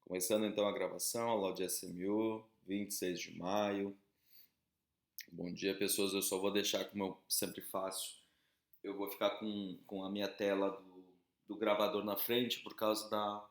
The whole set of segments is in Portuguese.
Começando então a gravação, aula de SMU, 26 de maio. Bom dia, pessoas. Eu só vou deixar, como eu sempre faço, eu vou ficar com a minha tela do gravador na frente por causa da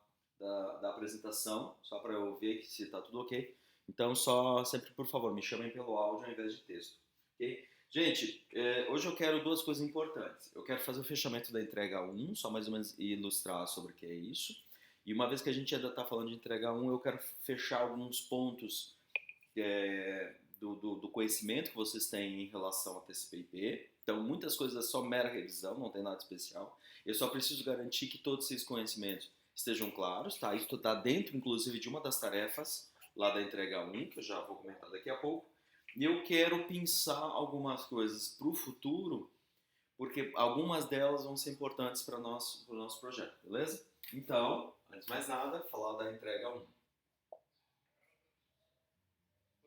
apresentação, só para eu ver que se está tudo ok. Então, só sempre, por favor, me chamem pelo áudio ao invés de texto, ok? Gente, hoje eu quero duas coisas importantes. Eu quero fazer o fechamento da entrega 1, só mais ou menos ilustrar sobre o que é isso. E uma vez que a gente ainda está falando de entrega 1, eu quero fechar alguns pontos do conhecimento que vocês têm em relação a TCP/IP. Então, muitas coisas é só mera revisão, não tem nada especial. Eu só preciso garantir que todos esses conhecimentos estejam claros, tá? Isso está dentro, inclusive, de uma das tarefas lá da entrega 1, que eu já vou comentar daqui a pouco. E eu quero pensar algumas coisas para o futuro, porque algumas delas vão ser importantes para o nosso projeto, beleza? Então, antes de mais nada, falar da entrega 1. O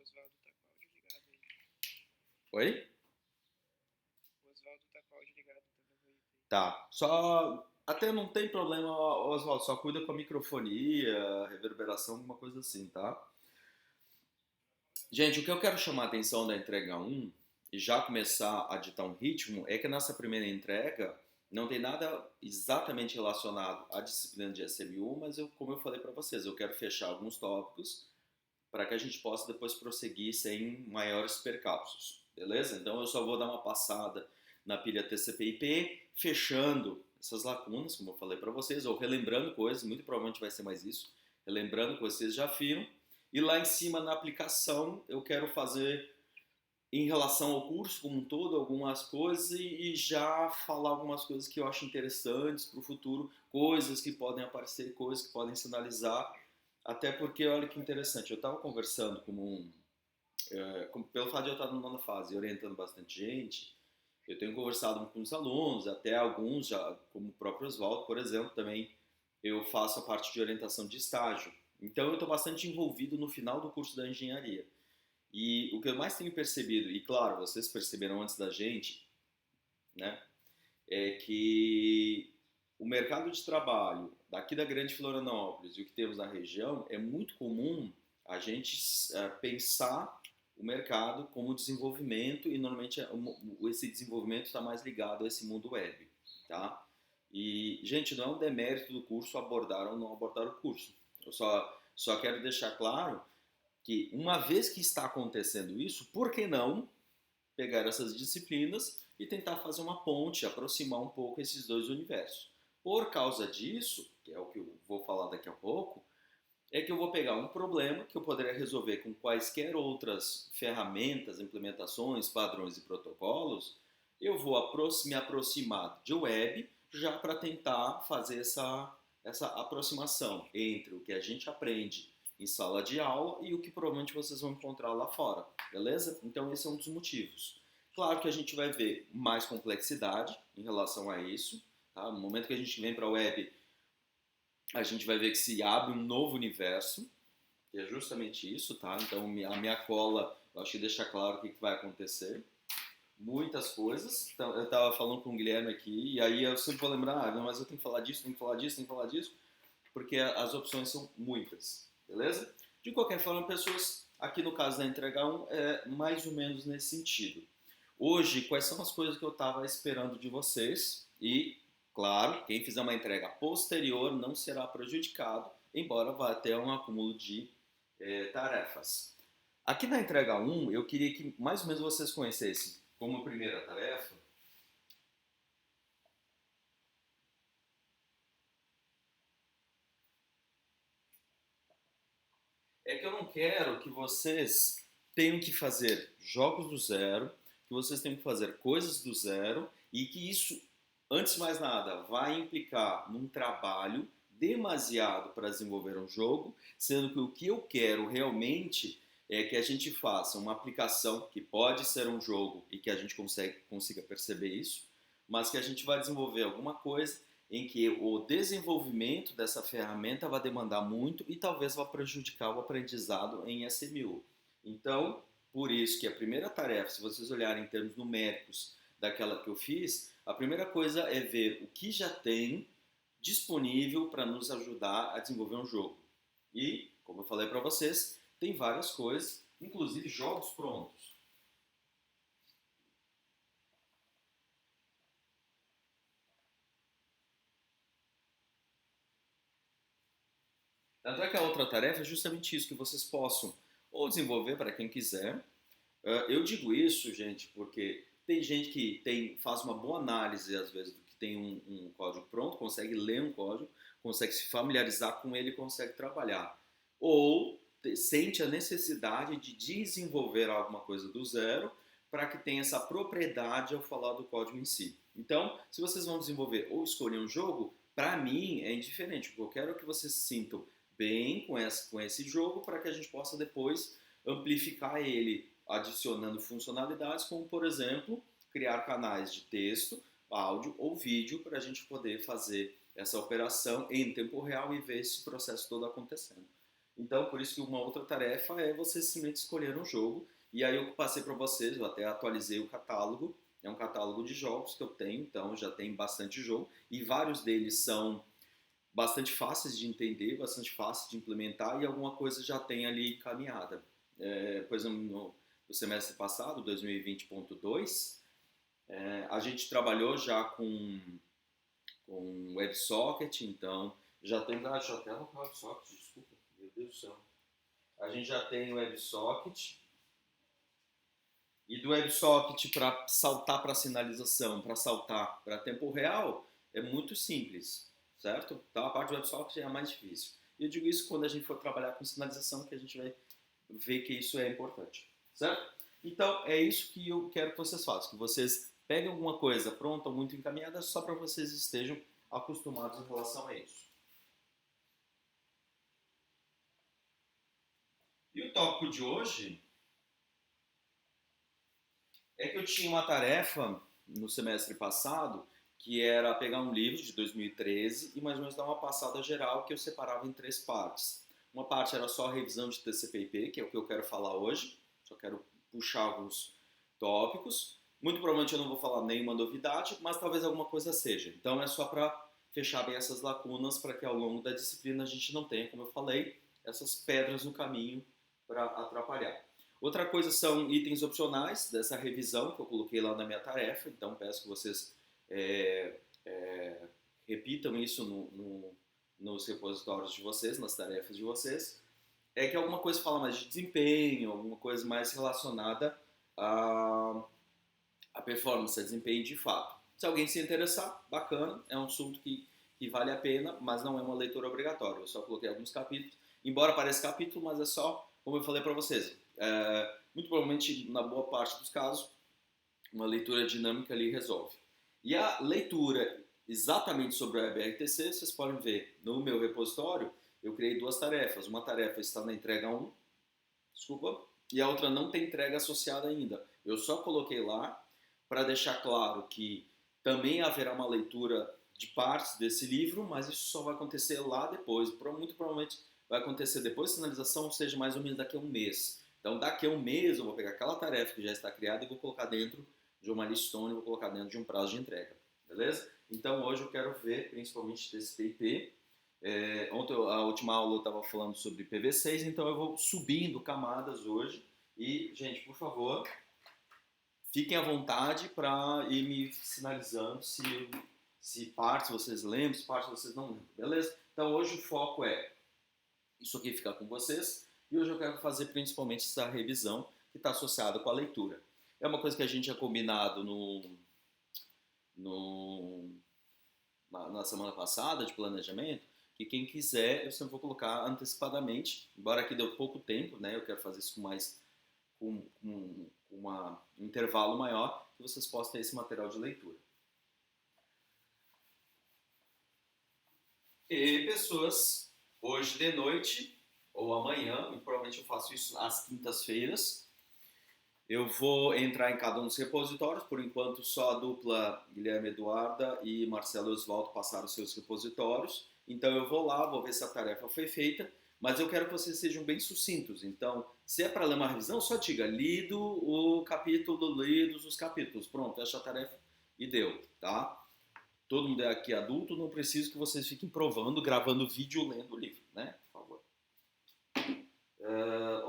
Oswaldo tá com o áudio ligado aí. Oi? O Oswaldo tá com o áudio ligado, dando ruído aí. Tá. Só. Até não tem problema, Oswaldo. Só cuida com a microfonia, reverberação, alguma coisa assim, tá? Gente, o que eu quero chamar a atenção da entrega 1 e já começar a ditar um ritmo é que nessa primeira entrega não tem nada exatamente relacionado à disciplina de SMU, mas como eu falei para vocês, eu quero fechar alguns tópicos para que a gente possa depois prosseguir sem maiores percalços, beleza? Então eu só vou dar uma passada na pilha TCP/IP, fechando essas lacunas, como eu falei para vocês, ou relembrando coisas, muito provavelmente vai ser mais isso, relembrando o que vocês já viram, e lá em cima na aplicação eu quero fazer em relação ao curso como um todo, algumas coisas e já falar algumas coisas que eu acho interessantes para o futuro, coisas que podem aparecer, coisas que podem sinalizar, até porque olha que interessante, eu estava conversando pelo fato de eu estar numa fase orientando bastante gente, eu tenho conversado com os alunos, até alguns já, como o próprio Oswaldo, por exemplo, também eu faço a parte de orientação de estágio. Então eu estou bastante envolvido no final do curso da engenharia. E o que eu mais tenho percebido, e claro, vocês perceberam antes da gente, né, é que o mercado de trabalho daqui da Grande Florianópolis e o que temos na região é muito comum a gente pensar o mercado como desenvolvimento e normalmente esse desenvolvimento está mais ligado a esse mundo web, tá? E, gente, não é um demérito do curso abordar ou não abordar o curso. Eu só quero deixar claro que uma vez que está acontecendo isso, por que não pegar essas disciplinas e tentar fazer uma ponte, aproximar um pouco esses dois universos? Por causa disso, que é o que eu vou falar daqui a pouco, é que eu vou pegar um problema que eu poderia resolver com quaisquer outras ferramentas, implementações, padrões e protocolos, eu vou me aproximar de web já para tentar fazer essa aproximação entre o que a gente aprende em sala de aula e o que provavelmente vocês vão encontrar lá fora, beleza? Então esse é um dos motivos. Claro que a gente vai ver mais complexidade em relação a isso, tá? No momento que a gente vem para a web, a gente vai ver que se abre um novo universo, que é justamente isso, tá? Então a minha cola, eu acho que deixa claro o que vai acontecer. Muitas coisas. Então, eu estava falando com o Guilherme aqui, e aí eu sempre vou lembrar, não, mas eu tenho que falar disso, tenho que falar disso, tenho que falar disso, porque as opções são muitas, beleza? De qualquer forma, pessoas, aqui no caso da entrega 1, é mais ou menos nesse sentido. Hoje, quais são as coisas que eu estava esperando de vocês? E, claro, quem fizer uma entrega posterior não será prejudicado, embora vá ter um acúmulo de tarefas. Aqui na entrega 1, eu queria que mais ou menos vocês conhecessem como primeira tarefa. É que eu não quero que vocês tenham que fazer jogos do zero, que vocês tenham que fazer coisas do zero e que isso, antes de mais nada, vai implicar num trabalho demasiado para desenvolver um jogo, sendo que o que eu quero realmente é que a gente faça uma aplicação que pode ser um jogo e que a gente consiga perceber isso, mas que a gente vai desenvolver alguma coisa em que o desenvolvimento dessa ferramenta vai demandar muito e talvez vá prejudicar o aprendizado em SMU. Então, por isso que a primeira tarefa, se vocês olharem em termos numéricos daquela que eu fiz, a primeira coisa é ver o que já tem disponível para nos ajudar a desenvolver um jogo. E, como eu falei para vocês, tem várias coisas, inclusive jogos prontos. Tanto é que a outra tarefa é justamente isso, que vocês possam ou desenvolver para quem quiser. Eu digo isso, gente, porque tem gente que faz uma boa análise, às vezes, do que tem um código pronto, consegue ler um código, consegue se familiarizar com ele e consegue trabalhar. Ou sente a necessidade de desenvolver alguma coisa do zero para que tenha essa propriedade ao falar do código em si. Então, se vocês vão desenvolver ou escolher um jogo, para mim é indiferente. Eu quero que vocês se sintam bem com esse jogo para que a gente possa depois amplificar ele adicionando funcionalidades como, por exemplo, criar canais de texto, áudio ou vídeo para a gente poder fazer essa operação em tempo real e ver esse processo todo acontecendo. Então, por isso que uma outra tarefa é você simplesmente escolher um jogo. E aí eu passei para vocês, eu até atualizei o catálogo. É um catálogo de jogos que eu tenho, então já tem bastante jogo. E vários deles são bastante fáceis de entender, bastante fáceis de implementar e alguma coisa já tem ali caminhada. Por exemplo, no semestre passado, 2020.2, a gente trabalhou já com WebSocket, então já tem... deixa eu até anotar o WebSocket, desculpa, meu Deus do céu. A gente já tem o WebSocket, e do WebSocket para saltar para sinalização, para saltar para tempo real, é muito simples, certo? Então a parte do WebSocket é a mais difícil. E eu digo isso quando a gente for trabalhar com sinalização, que a gente vai ver que isso é importante, certo? Então é isso que eu quero que vocês façam, que vocês peguem alguma coisa pronta, muito encaminhada, só para vocês estejam acostumados em relação a isso. E o tópico de hoje é que eu tinha uma tarefa no semestre passado que era pegar um livro de 2013 e mais ou menos dar uma passada geral que eu separava em 3 partes. Uma parte era só a revisão de TCP/IP, que é o que eu quero falar hoje, só quero puxar alguns tópicos. Muito provavelmente eu não vou falar nenhuma novidade, mas talvez alguma coisa seja. Então é só para fechar bem essas lacunas para que ao longo da disciplina a gente não tenha, como eu falei, essas pedras no caminho para atrapalhar. Outra coisa são itens opcionais dessa revisão que eu coloquei lá na minha tarefa, então peço que vocês repitam isso nos repositórios de vocês, nas tarefas de vocês. É que alguma coisa fala mais de desempenho, alguma coisa mais relacionada a performance, a desempenho de fato. Se alguém se interessar, bacana, é um assunto que vale a pena, mas não é uma leitura obrigatória. Eu só coloquei alguns capítulos, embora pareça capítulo, mas é só, como eu falei para vocês, muito provavelmente, na boa parte dos casos, uma leitura dinâmica ali resolve. E a leitura exatamente sobre a BRTC, vocês podem ver no meu repositório, eu criei 2 tarefas. Uma tarefa está na entrega 1, e a outra não tem entrega associada ainda. Eu só coloquei lá para deixar claro que também haverá uma leitura de partes desse livro, mas isso só vai acontecer lá depois. Muito provavelmente vai acontecer depois da finalização, ou seja, mais ou menos daqui a um mês. Então, daqui a um mês, eu vou pegar aquela tarefa que já está criada e vou colocar dentro de uma listone, vou colocar dentro de um prazo de entrega. Beleza? Então, hoje eu quero ver principalmente TCP/IP. Ontem, a última aula, eu estava falando sobre IPv6, então eu vou subindo camadas hoje. E, gente, por favor, fiquem à vontade para ir me sinalizando se partes vocês lembram, se partes vocês não lembram. Beleza? Então, hoje o foco é isso aqui ficar com vocês. E hoje eu quero fazer principalmente essa revisão que está associada com a leitura. É uma coisa que a gente tinha combinado na semana passada de planejamento, que quem quiser, eu sempre vou colocar antecipadamente, embora aqui deu pouco tempo, né? Eu quero fazer isso com um intervalo maior, que vocês possam ter esse material de leitura. E pessoas, hoje de noite ou amanhã, e provavelmente eu faço isso às quintas-feiras, eu vou entrar em cada um dos repositórios. Por enquanto, só a dupla Guilherme Eduarda e Marcelo Osvaldo passaram os seus repositórios. Então, eu vou lá, vou ver se a tarefa foi feita, mas eu quero que vocês sejam bem sucintos. Então, se é para ler uma revisão, só diga lido o capítulo, lidos os capítulos. Pronto, essa tarefa e deu, tá? Todo mundo é aqui adulto, não preciso que vocês fiquem provando, gravando vídeo, lendo o livro, né? Por favor.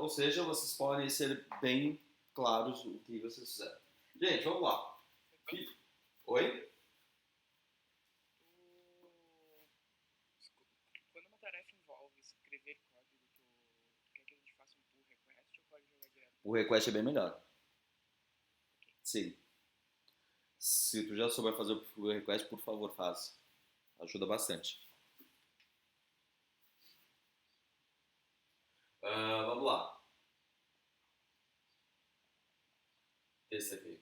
ou seja, vocês podem ser bem claros o que vocês fizeram. Gente, vamos lá. Oi? Quando uma tarefa envolve escrever código, tu quer que a gente faça um pull request ou pode jogar direto? O request é bem melhor. Sim. Se tu já souber fazer o pull request, por favor, faça. Ajuda bastante. Vamos lá. Esse aqui.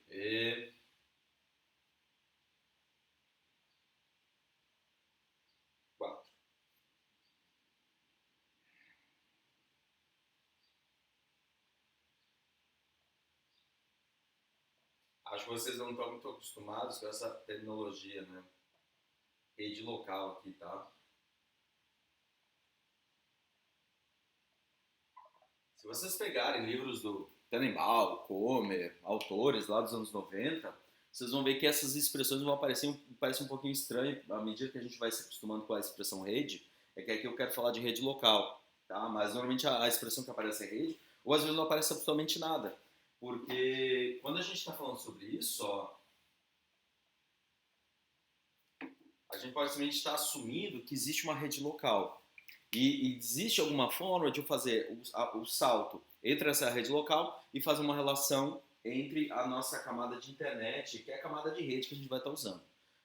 Quatro. Acho que vocês não estão muito acostumados com essa terminologia, né? Rede local aqui, tá? Se vocês pegarem livros do Tannenbaum, Comer, autores lá dos anos 90, vocês vão ver que essas expressões vão parecer um pouquinho estranho à medida que a gente vai se acostumando com a expressão rede. É que aqui eu quero falar de rede local, tá? Mas normalmente a expressão que aparece é rede, ou às vezes não aparece absolutamente nada. Porque quando a gente está falando sobre isso, ó, a gente pode simplesmente estar assumindo que existe uma rede local. E existe alguma forma de eu fazer o salto entre essa rede local e fazer uma relação entre a nossa camada de internet, que é a camada de rede que a gente vai estar usando.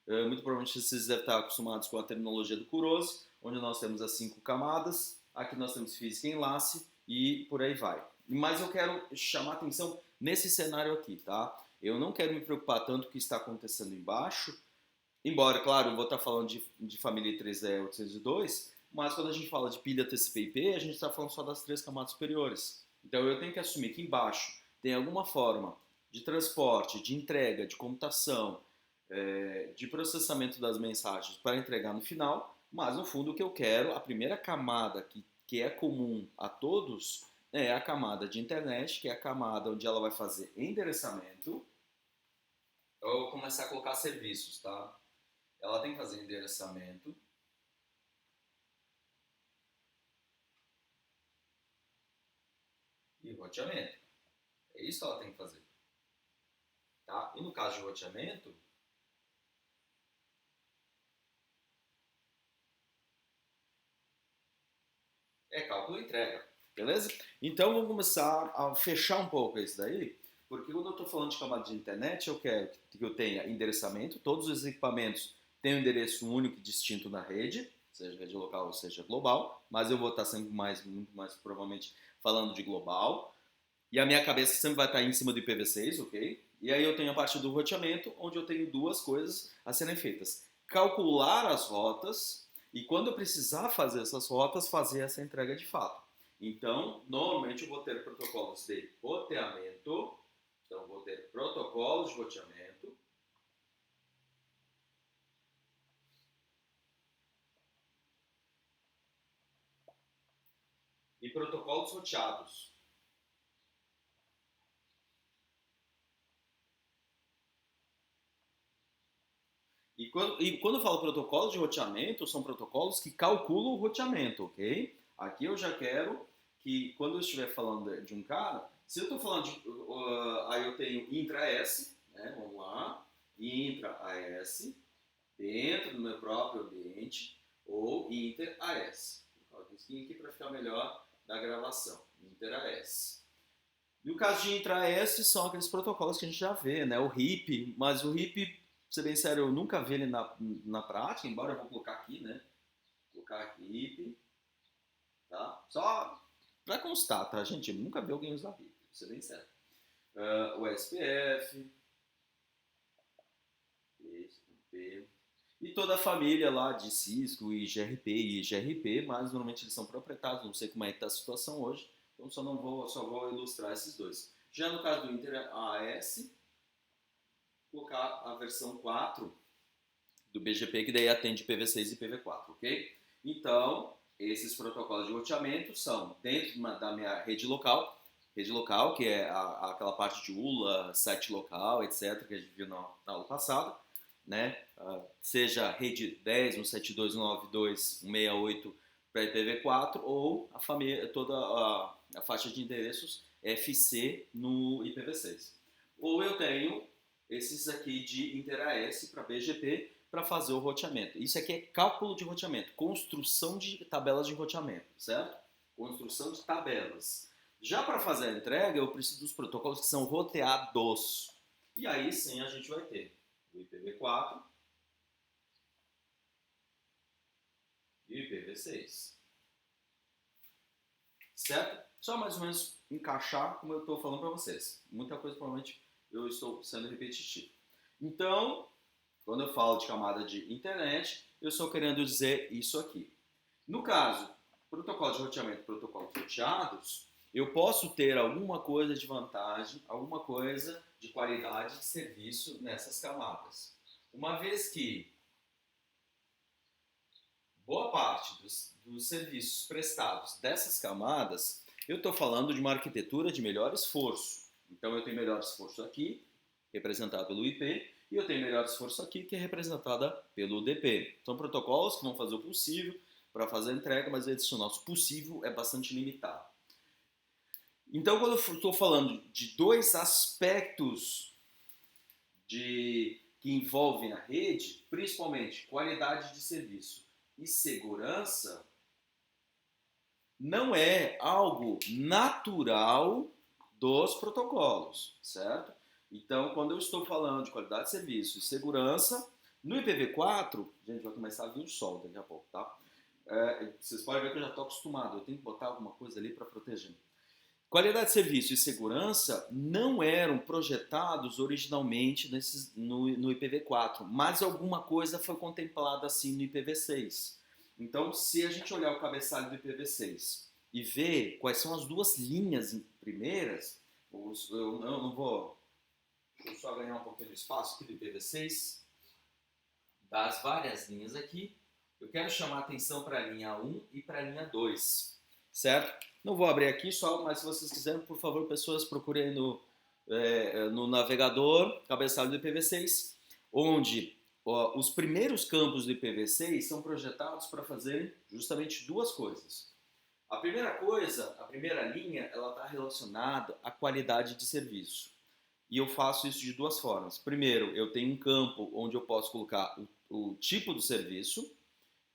Muito provavelmente vocês devem estar acostumados com a terminologia do Kurosu, onde nós temos as 5 camadas, aqui nós temos física enlace e por aí vai. Mas eu quero chamar atenção nesse cenário aqui, tá? Eu não quero me preocupar tanto com o que está acontecendo embaixo, embora, claro, eu vou estar falando de família 3D 802, mas quando a gente fala de pilha TCP/IP, a gente está falando só das 3 camadas superiores. Então eu tenho que assumir que embaixo tem alguma forma de transporte, de entrega, de computação, de processamento das mensagens para entregar no final, mas no fundo o que eu quero, a primeira camada que é comum a todos, é a camada de internet, que é a camada onde ela vai fazer endereçamento. Eu vou começar a colocar serviços, tá? Ela tem que fazer endereçamento. E roteamento. É isso que ela tem que fazer. Tá? E no caso de roteamento, é cálculo e entrega. Beleza? Então vamos começar a fechar um pouco isso daí, porque quando eu estou falando de camada de internet, eu quero que eu tenha endereçamento, todos os equipamentos têm um endereço único e distinto na rede, seja rede local ou seja global, mas eu vou estar sempre muito mais provavelmente falando de global. E a minha cabeça sempre vai estar em cima do IPv6, ok? E aí eu tenho a parte do roteamento, onde eu tenho duas coisas a serem feitas. Calcular as rotas e quando eu precisar fazer essas rotas, fazer essa entrega de fato. Então, normalmente eu vou ter protocolos de roteamento. Então, eu vou ter protocolos de roteamento. E protocolos roteados. E quando eu falo protocolos de roteamento, são protocolos que calculam o roteamento, ok? Aqui eu já quero que, quando eu estiver falando de um cara, se eu estou falando de. Aí eu tenho intra-S, né? Vamos lá. Intra-AS, dentro do meu próprio ambiente, ou inter-AS. Vou colocar isso aqui para ficar melhor da gravação. Inter-AS. E o caso de intra-AS são aqueles protocolos que a gente já vê, né? O RIP, mas o RIP, pra ser bem sério, eu nunca vi ele na prática, embora eu vou colocar aqui, né? Vou colocar aqui RIP, tá? Só pra constar, tá, gente? Eu nunca vi alguém usar RIP, pra ser bem sério. O SPF, e toda a família lá de Cisco e GRP e IGRP, mas normalmente eles são proprietários, não sei como é que está a situação hoje, então só vou ilustrar esses dois. Já no caso do Inter AS, colocar a versão 4 do BGP, que daí atende IPv6 e IPv4, ok? Então, esses protocolos de roteamento são dentro da minha rede local, que é aquela parte de ULA, site local, etc., que a gente viu na aula passada, né? Seja rede 10, 172, 192, 168, para IPv4 ou a família, toda a faixa de endereços FC no IPv6. Ou eu tenho esses aqui de InterAS para BGP para fazer o roteamento. Isso aqui é cálculo de roteamento, construção de tabelas de roteamento, certo? Construção de tabelas. Já para fazer a entrega, eu preciso dos protocolos que são roteados. E aí sim a gente vai ter o IPv4 e o IPv6. Certo? Só mais ou menos encaixar como eu estou falando para vocês. Muita coisa provavelmente eu estou sendo repetitivo. Então, quando eu falo de camada de internet, eu estou querendo dizer isso aqui. No caso, protocolo de roteamento e protocolos roteados, eu posso ter alguma coisa de vantagem, alguma coisa de qualidade de serviço nessas camadas. Uma vez que boa parte dos serviços prestados dessas camadas, eu estou falando de uma arquitetura de melhor esforço. Então eu tenho melhor esforço aqui, representado pelo IP, e eu tenho melhor esforço aqui, que é representada pelo UDP. São protocolos que vão fazer o possível para fazer a entrega, mas esse nosso possível é bastante limitado. Então, quando eu estou falando de dois aspectos que envolvem a rede, principalmente qualidade de serviço e segurança, não é algo natural dos protocolos, certo? Então, quando eu estou falando de qualidade de serviço e segurança, no IPv4, gente, vai começar a vir o sol daqui a pouco, tá? Vocês podem ver que eu já estou acostumado, eu tenho que botar alguma coisa ali para proteger. Qualidade de serviço e segurança não eram projetados originalmente no IPv4, mas alguma coisa foi contemplada assim no IPv6. Então, se a gente olhar o cabeçalho do IPv6 e ver quais são as duas linhas primeiras, eu não vou... Deixa eu só ganhar um pouquinho de espaço aqui do IPv6, das várias linhas aqui, eu quero chamar a atenção para a linha 1 e para a linha 2, certo? Não vou abrir aqui só, mas se vocês quiserem, por favor, pessoas, procurem no navegador, cabeçalho do IPv6, onde os primeiros campos do IPv6 são projetados para fazerem justamente duas coisas. A primeira coisa, a primeira linha, ela está relacionada à qualidade de serviço. E eu faço isso de duas formas. Primeiro, eu tenho um campo onde eu posso colocar o tipo do serviço,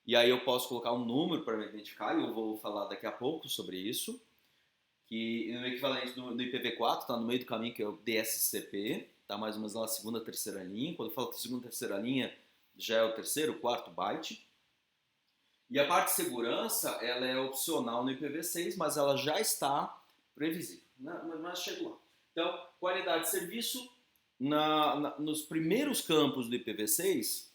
e aí eu posso colocar um número para me identificar, e eu vou falar daqui a pouco sobre isso, que no equivalente do IPv4 está no meio do caminho, que é o DSCP, está mais ou menos na segunda, terceira linha. Quando eu falo que segunda, terceira linha, já é o terceiro, quarto byte. E a parte de segurança, ela é opcional no IPv6, mas ela já está previsível, mas chegou lá. Então, qualidade de serviço, nos primeiros campos do IPv6,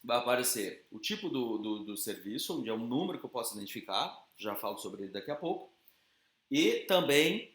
vai aparecer o tipo do serviço, onde é um número que eu posso identificar, já falo sobre ele daqui a pouco, e também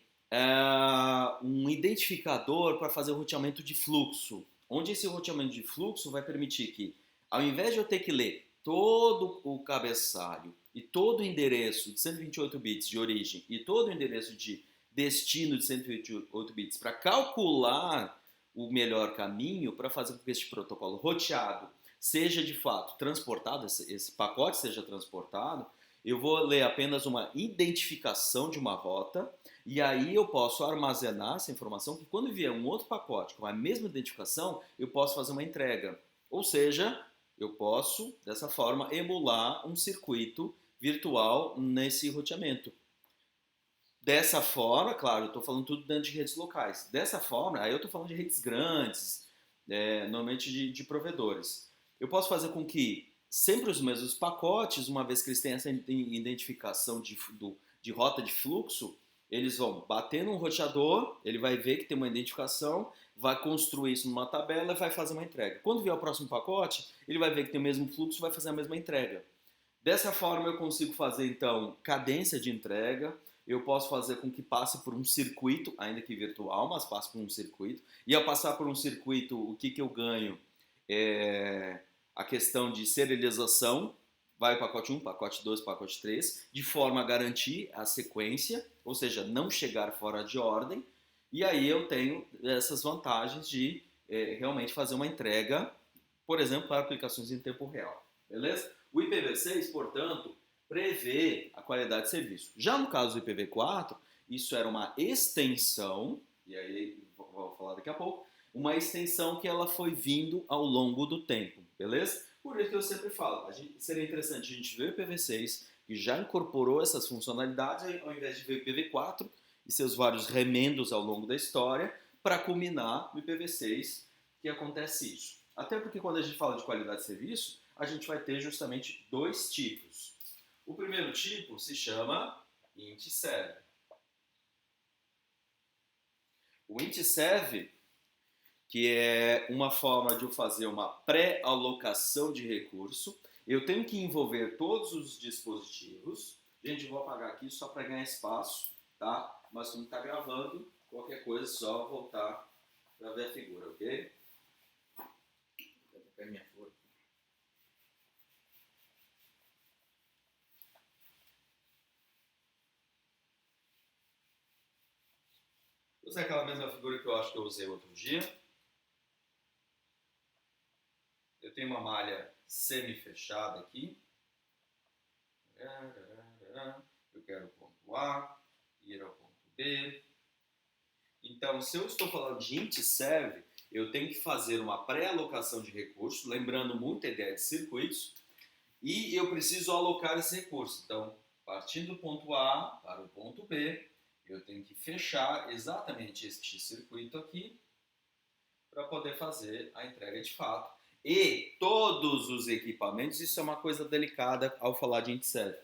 um identificador para fazer o roteamento de fluxo, onde esse roteamento de fluxo vai permitir que, ao invés de eu ter que ler todo o cabeçalho e todo o endereço de 128 bits de origem e todo o endereço de destino de 128 bits para calcular o melhor caminho para fazer com que este protocolo roteado seja de fato transportado, esse pacote seja transportado, eu vou ler apenas uma identificação de uma rota e aí eu posso armazenar essa informação que quando vier um outro pacote com a mesma identificação, eu posso fazer uma entrega. Ou seja, eu posso, dessa forma, emular um circuito virtual nesse roteamento. Dessa forma, claro, eu estou falando tudo dentro de redes locais. Dessa forma, aí eu estou falando de redes grandes, normalmente de provedores. Eu posso fazer com que sempre os mesmos pacotes, uma vez que eles têm essa identificação de rota de fluxo, eles vão bater num roteador, ele vai ver que tem uma identificação, vai construir isso numa tabela e vai fazer uma entrega. Quando vier o próximo pacote, ele vai ver que tem o mesmo fluxo e vai fazer a mesma entrega. Dessa forma eu consigo fazer, então, cadência de entrega, eu posso fazer com que passe por um circuito, ainda que virtual, mas passe por um circuito. E ao passar por um circuito, o que eu ganho? A questão de serialização, vai o pacote 1, pacote 2, pacote 3, de forma a garantir a sequência, ou seja, não chegar fora de ordem. E aí eu tenho essas vantagens de realmente fazer uma entrega, por exemplo, para aplicações em tempo real. Beleza? O IPv6, portanto, prevê a qualidade de serviço. Já no caso do IPv4, isso era uma extensão, e aí vou falar daqui a pouco, uma extensão que ela foi vindo ao longo do tempo, beleza? Por isso que eu sempre falo, seria interessante a gente ver o IPv6, que já incorporou essas funcionalidades, ao invés de ver o IPv4 e seus vários remendos ao longo da história, para culminar no IPv6, que acontece isso. Até porque quando a gente fala de qualidade de serviço, a gente vai ter justamente dois tipos. O primeiro tipo se chama INT-Serve. O INT-Serve, que é uma forma de eu fazer uma pré-alocação de recurso, eu tenho que envolver todos os dispositivos. Gente, eu vou apagar aqui só para ganhar espaço, tá? Mas como está gravando, qualquer coisa é só voltar para ver a figura, ok? Vou pegar minha flor. Vou usar aquela mesma figura que eu acho que eu usei outro dia. Eu tenho uma malha semi-fechada aqui. Eu quero o ponto A, ir ao ponto B. Então, se eu estou falando de INT-Serve, eu tenho que fazer uma pré-alocação de recursos, lembrando muito a ideia de circuitos, e eu preciso alocar esse recurso. Então, partindo do ponto A para o ponto B, eu tenho que fechar exatamente este circuito aqui para poder fazer a entrega de fato. E todos os equipamentos, isso é uma coisa delicada ao falar de INT-Serve,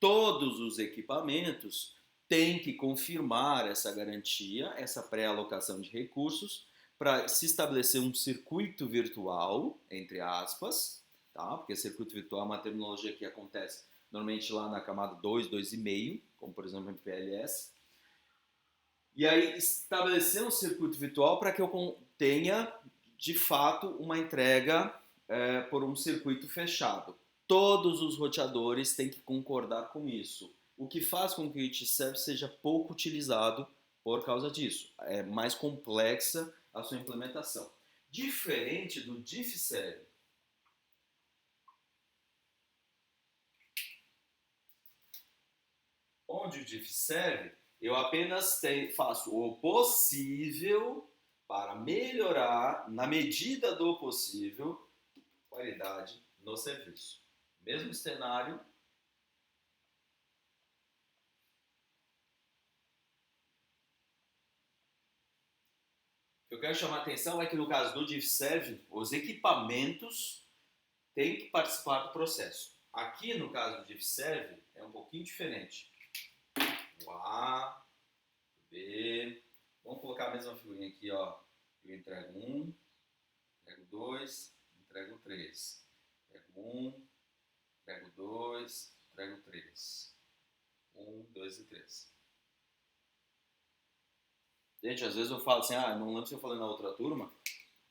todos os equipamentos têm que confirmar essa garantia, essa pré-alocação de recursos, para se estabelecer um circuito virtual, entre aspas, tá? Porque circuito virtual é uma terminologia que acontece normalmente lá na camada 2, 2,5, como por exemplo MPLS. E aí estabelecer um circuito virtual para que eu tenha, de fato, uma entrega por um circuito fechado. Todos os roteadores têm que concordar com isso, o que faz com que o INT-Serve seja pouco utilizado por causa disso. É mais complexa a sua implementação. Diferente do diff-serve. Onde o diff-serve, eu apenas faço o possível para melhorar, na medida do possível, qualidade no serviço. Mesmo cenário. O que eu quero chamar a atenção é que no caso do diff-serve, os equipamentos têm que participar do processo. Aqui no caso do diff-serve é um pouquinho diferente. O A, o B. Vamos colocar a mesma figurinha aqui, ó. Eu entrego 1, entrego 2, entrego 3. Entrego 1, entrego 2, entrego 3. 1, 2 e 3. Gente, às vezes eu falo assim, não lembro se eu falei na outra turma,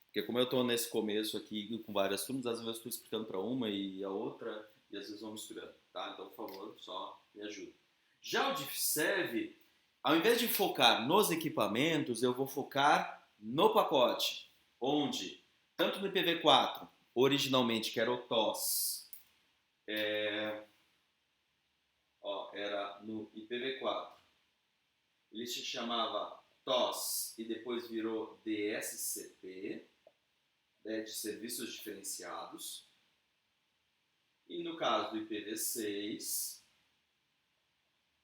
porque como eu estou nesse começo aqui com várias turmas, às vezes eu estou explicando para uma e a outra, e às vezes vão misturando, tá? Então, por favor, só me ajude. Já o diff-serve, ao invés de focar nos equipamentos, eu vou focar no pacote, onde, tanto no IPv4, originalmente, que era o TOS, era no IPv4, ele se chamava TOS e depois virou DSCP, de Serviços Diferenciados. E no caso do IPv6,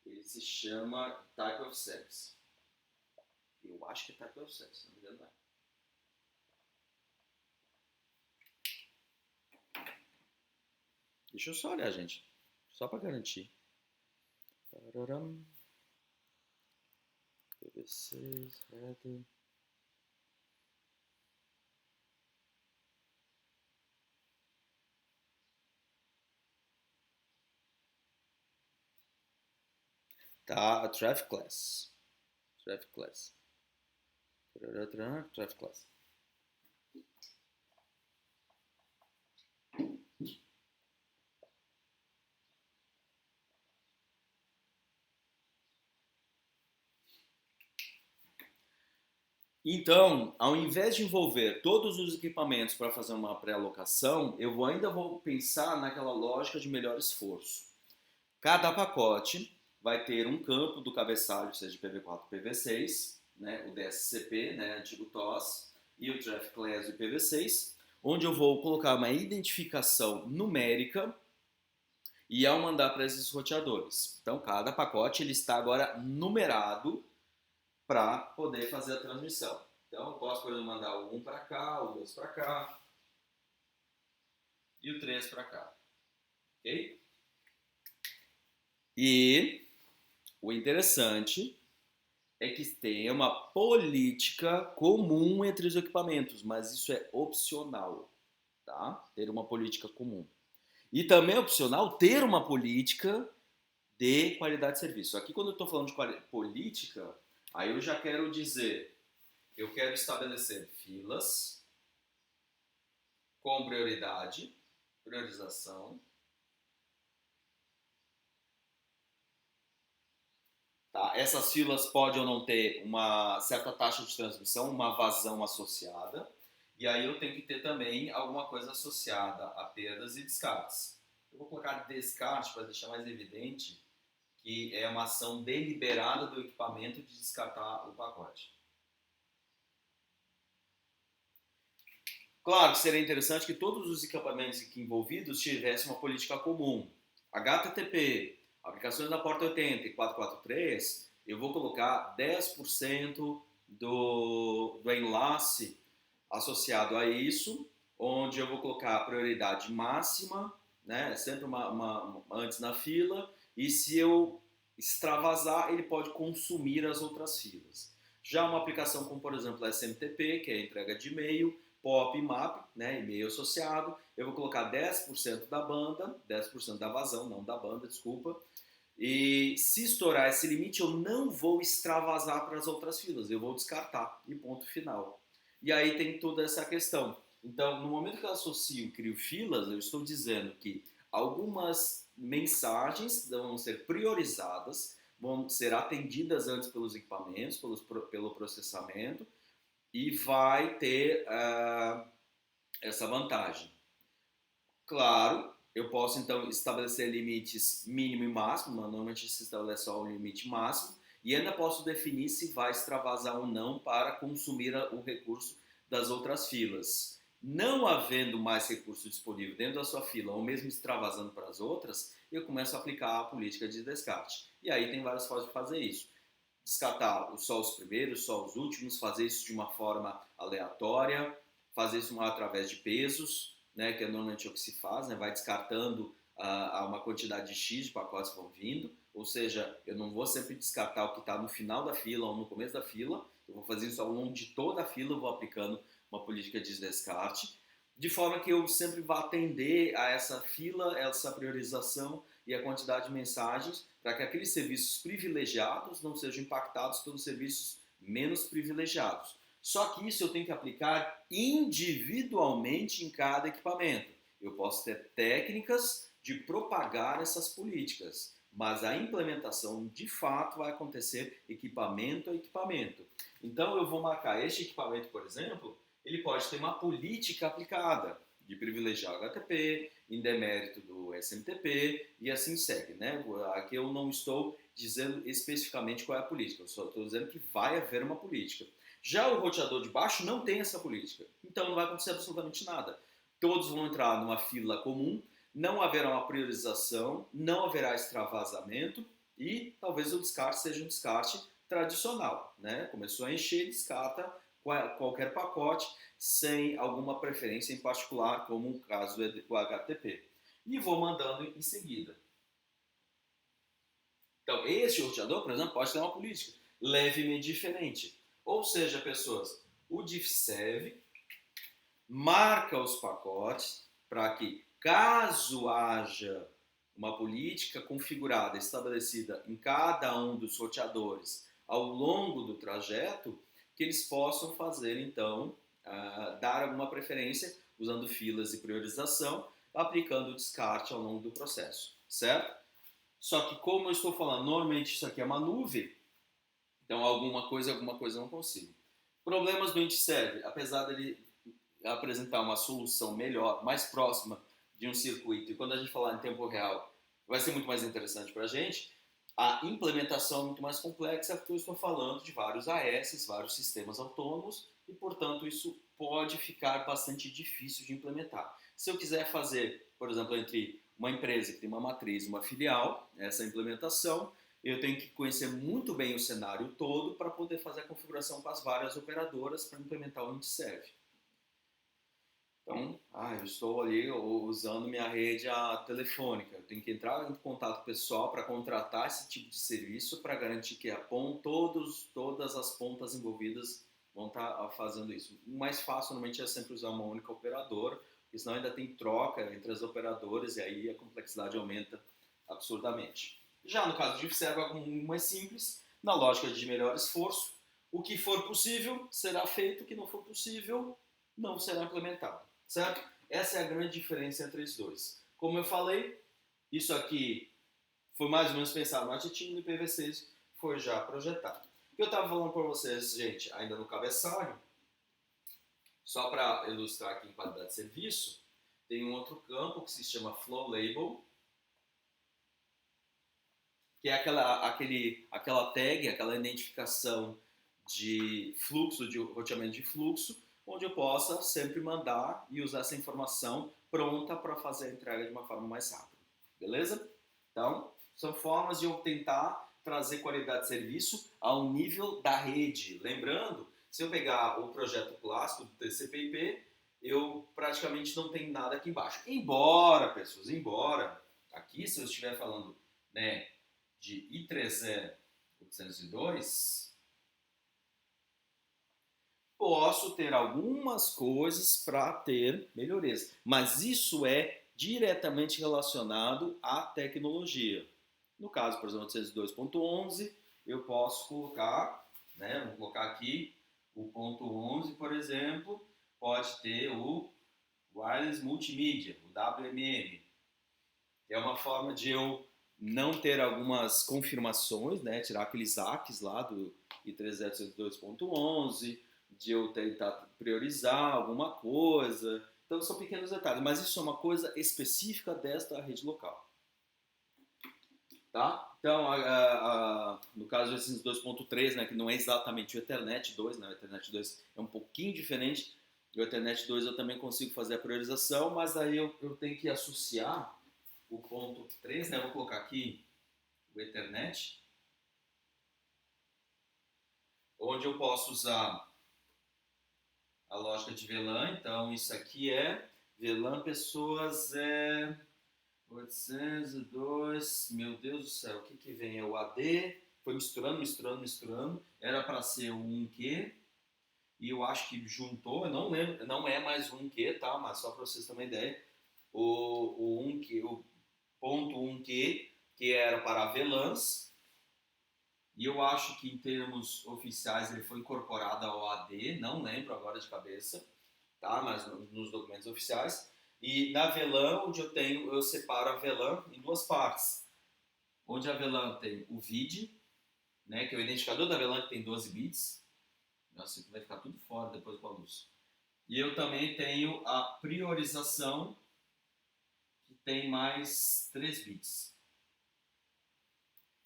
ele se chama Type of Service. Eu acho que é Type of Service, não me engano. Deixa eu só olhar, gente. Só para garantir. IPv6, header. Tá, a Traffic Class. Traffic Class. Traffic Class. Então, ao invés de envolver todos os equipamentos para fazer uma pré-alocação, eu ainda vou pensar naquela lógica de melhor esforço. Cada pacote vai ter um campo do cabeçalho, seja IPv4 ou IPv6, né, o DSCP, né, antigo TOS, e o Traffic Class do IPv6, onde eu vou colocar uma identificação numérica e ao mandar para esses roteadores. Então, cada pacote ele está agora numerado para poder fazer a transmissão. Então, eu posso, por exemplo, mandar o 1 para cá, o 2 para cá e o 3 para cá. Ok? E o interessante é que tem uma política comum entre os equipamentos, mas isso é opcional, tá? Ter uma política comum. E também é opcional ter uma política de qualidade de serviço. Aqui, quando eu estou falando de política, aí eu já quero dizer, eu quero estabelecer filas com prioridade, priorização. Tá? Essas filas podem ou não ter uma certa taxa de transmissão, uma vazão associada. E aí eu tenho que ter também alguma coisa associada a perdas e descartes. Eu vou colocar descarte para deixar mais evidente que é uma ação deliberada do equipamento de descartar o pacote. Claro que seria interessante que todos os equipamentos aqui envolvidos tivessem uma política comum. HTTP, aplicações da porta 80 e 443, eu vou colocar 10% do enlace associado a isso, onde eu vou colocar a prioridade máxima, né, sempre antes na fila, e se eu extravasar, ele pode consumir as outras filas. Já uma aplicação como, por exemplo, a SMTP, que é a entrega de e-mail, POP e MAP, né, e-mail associado, eu vou colocar 10% da banda, 10% da vazão, não da banda, desculpa, e se estourar esse limite, eu não vou extravasar para as outras filas, eu vou descartar, e ponto final. E aí tem toda essa questão. Então, no momento que eu associo e crio filas, eu estou dizendo que algumas mensagens vão ser priorizadas, vão ser atendidas antes pelos equipamentos, pelo processamento, e vai ter essa vantagem. Claro, eu posso então estabelecer limites mínimo e máximo, normalmente se estabelece só o limite máximo, e ainda posso definir se vai extravasar ou não para consumir o recurso das outras filas. Não havendo mais recurso disponível dentro da sua fila, ou mesmo extravasando para as outras, eu começo a aplicar a política de descarte. E aí tem várias formas de fazer isso. Descartar só os primeiros, só os últimos, fazer isso de uma forma aleatória, fazer isso através de pesos, né, que é normalmente o que se faz, né, vai descartando uma quantidade de X de pacotes que vão vindo, ou seja, eu não vou sempre descartar o que está no final da fila ou no começo da fila, eu vou fazer isso ao longo de toda a fila, eu vou aplicando uma política de descarte, de forma que eu sempre vá atender a essa fila, essa priorização e a quantidade de mensagens, para que aqueles serviços privilegiados não sejam impactados pelos serviços menos privilegiados. Só que isso eu tenho que aplicar individualmente em cada equipamento. Eu posso ter técnicas de propagar essas políticas, mas a implementação de fato vai acontecer equipamento a equipamento. Então eu vou marcar este equipamento, por exemplo, ele pode ter uma política aplicada de privilegiar o HTTP, em demérito do SMTP e assim segue, né? Aqui eu não estou dizendo especificamente qual é a política, eu só estou dizendo que vai haver uma política. Já o roteador de baixo não tem essa política, então não vai acontecer absolutamente nada. Todos vão entrar numa fila comum, não haverá uma priorização, não haverá extravasamento e talvez o descarte seja um descarte tradicional, né? Começou a encher, descarta qualquer pacote sem alguma preferência em particular, como o caso do HTTP. E vou mandando em seguida. Então, este roteador, por exemplo, pode ter uma política levemente diferente. Ou seja, pessoas, o DiffServ marca os pacotes para que, caso haja uma política configurada, estabelecida em cada um dos roteadores ao longo do trajeto, que eles possam fazer, então, dar alguma preferência, usando filas e priorização, aplicando o descarte ao longo do processo, certo? Só que, como eu estou falando, normalmente isso aqui é uma nuvem, então alguma coisa eu não consigo. Problemas do IntServ, apesar dele apresentar uma solução melhor, mais próxima de um circuito, e quando a gente falar em tempo real, vai ser muito mais interessante para a gente. A implementação é muito mais complexa porque eu estou falando de vários AS, vários sistemas autônomos e, portanto, isso pode ficar bastante difícil de implementar. Se eu quiser fazer, por exemplo, entre uma empresa que tem uma matriz e uma filial, essa implementação, eu tenho que conhecer muito bem o cenário todo para poder fazer a configuração com as várias operadoras para implementar o IntServe. Então, eu estou ali usando minha rede telefônica. Eu tenho que entrar em contato pessoal para contratar esse tipo de serviço para garantir que todas as pontas envolvidas vão estar fazendo isso. O mais fácil, normalmente, é sempre usar uma única operadora, porque senão ainda tem troca entre as operadoras e aí a complexidade aumenta absurdamente. Já no caso de IntServe, é algo muito mais simples, na lógica de melhor esforço. O que for possível será feito, o que não for possível não será implementado. Certo? Essa é a grande diferença entre os dois. Como eu falei, isso aqui foi mais ou menos pensado no Atitinho e o IPv6 foi já projetado. O que eu estava falando para vocês, gente, ainda no cabeçalho, só para ilustrar aqui em qualidade de serviço, tem um outro campo que se chama Flow Label, que é aquela tag, aquela identificação de fluxo, de roteamento de fluxo, onde eu possa sempre mandar e usar essa informação pronta para fazer a entrega de uma forma mais rápida. Beleza? Então, são formas de eu tentar trazer qualidade de serviço ao nível da rede. Lembrando, se eu pegar o projeto clássico do TCP/IP, eu praticamente não tenho nada aqui embaixo. Embora, pessoas, aqui se eu estiver falando, né, de I30802, posso ter algumas coisas para ter melhorias, mas isso é diretamente relacionado à tecnologia. No caso, por exemplo, 802.11, eu posso colocar, né, vamos colocar aqui o ponto 11, por exemplo, pode ter o Wireless Multimedia, o WMM, que é uma forma de eu não ter algumas confirmações, né, tirar aqueles ACs lá do I302.11, de eu tentar priorizar alguma coisa. Então são pequenos detalhes, mas isso é uma coisa específica desta rede local. Tá? Então, no caso desses 2.3, né, que não é exatamente o Ethernet 2, né, o Ethernet 2 é um pouquinho diferente, e o Ethernet 2 eu também consigo fazer a priorização, mas aí eu tenho que associar o ponto 3, né, eu vou colocar aqui o Ethernet, onde eu posso usar a lógica de VLAN. Então isso aqui é VLAN pessoas 802, meu Deus do céu, o que vem? É o AD, foi misturando, era para ser o 1Q, e eu acho que juntou, eu não lembro, não é mais o 1Q, tá? Mas só para vocês terem uma ideia, o 1Q, o ponto 1Q, que era para VLANs, e eu acho que em termos oficiais ele foi incorporado ao AD, não lembro agora de cabeça, tá? Mas nos documentos oficiais. E na VLAN, onde eu separo a VLAN em duas partes. Onde a VLAN tem o VID, né, que é o identificador da VLAN que tem 12 bits. Nossa, isso vai ficar tudo fora depois com a luz. E eu também tenho a priorização, que tem mais 3 bits.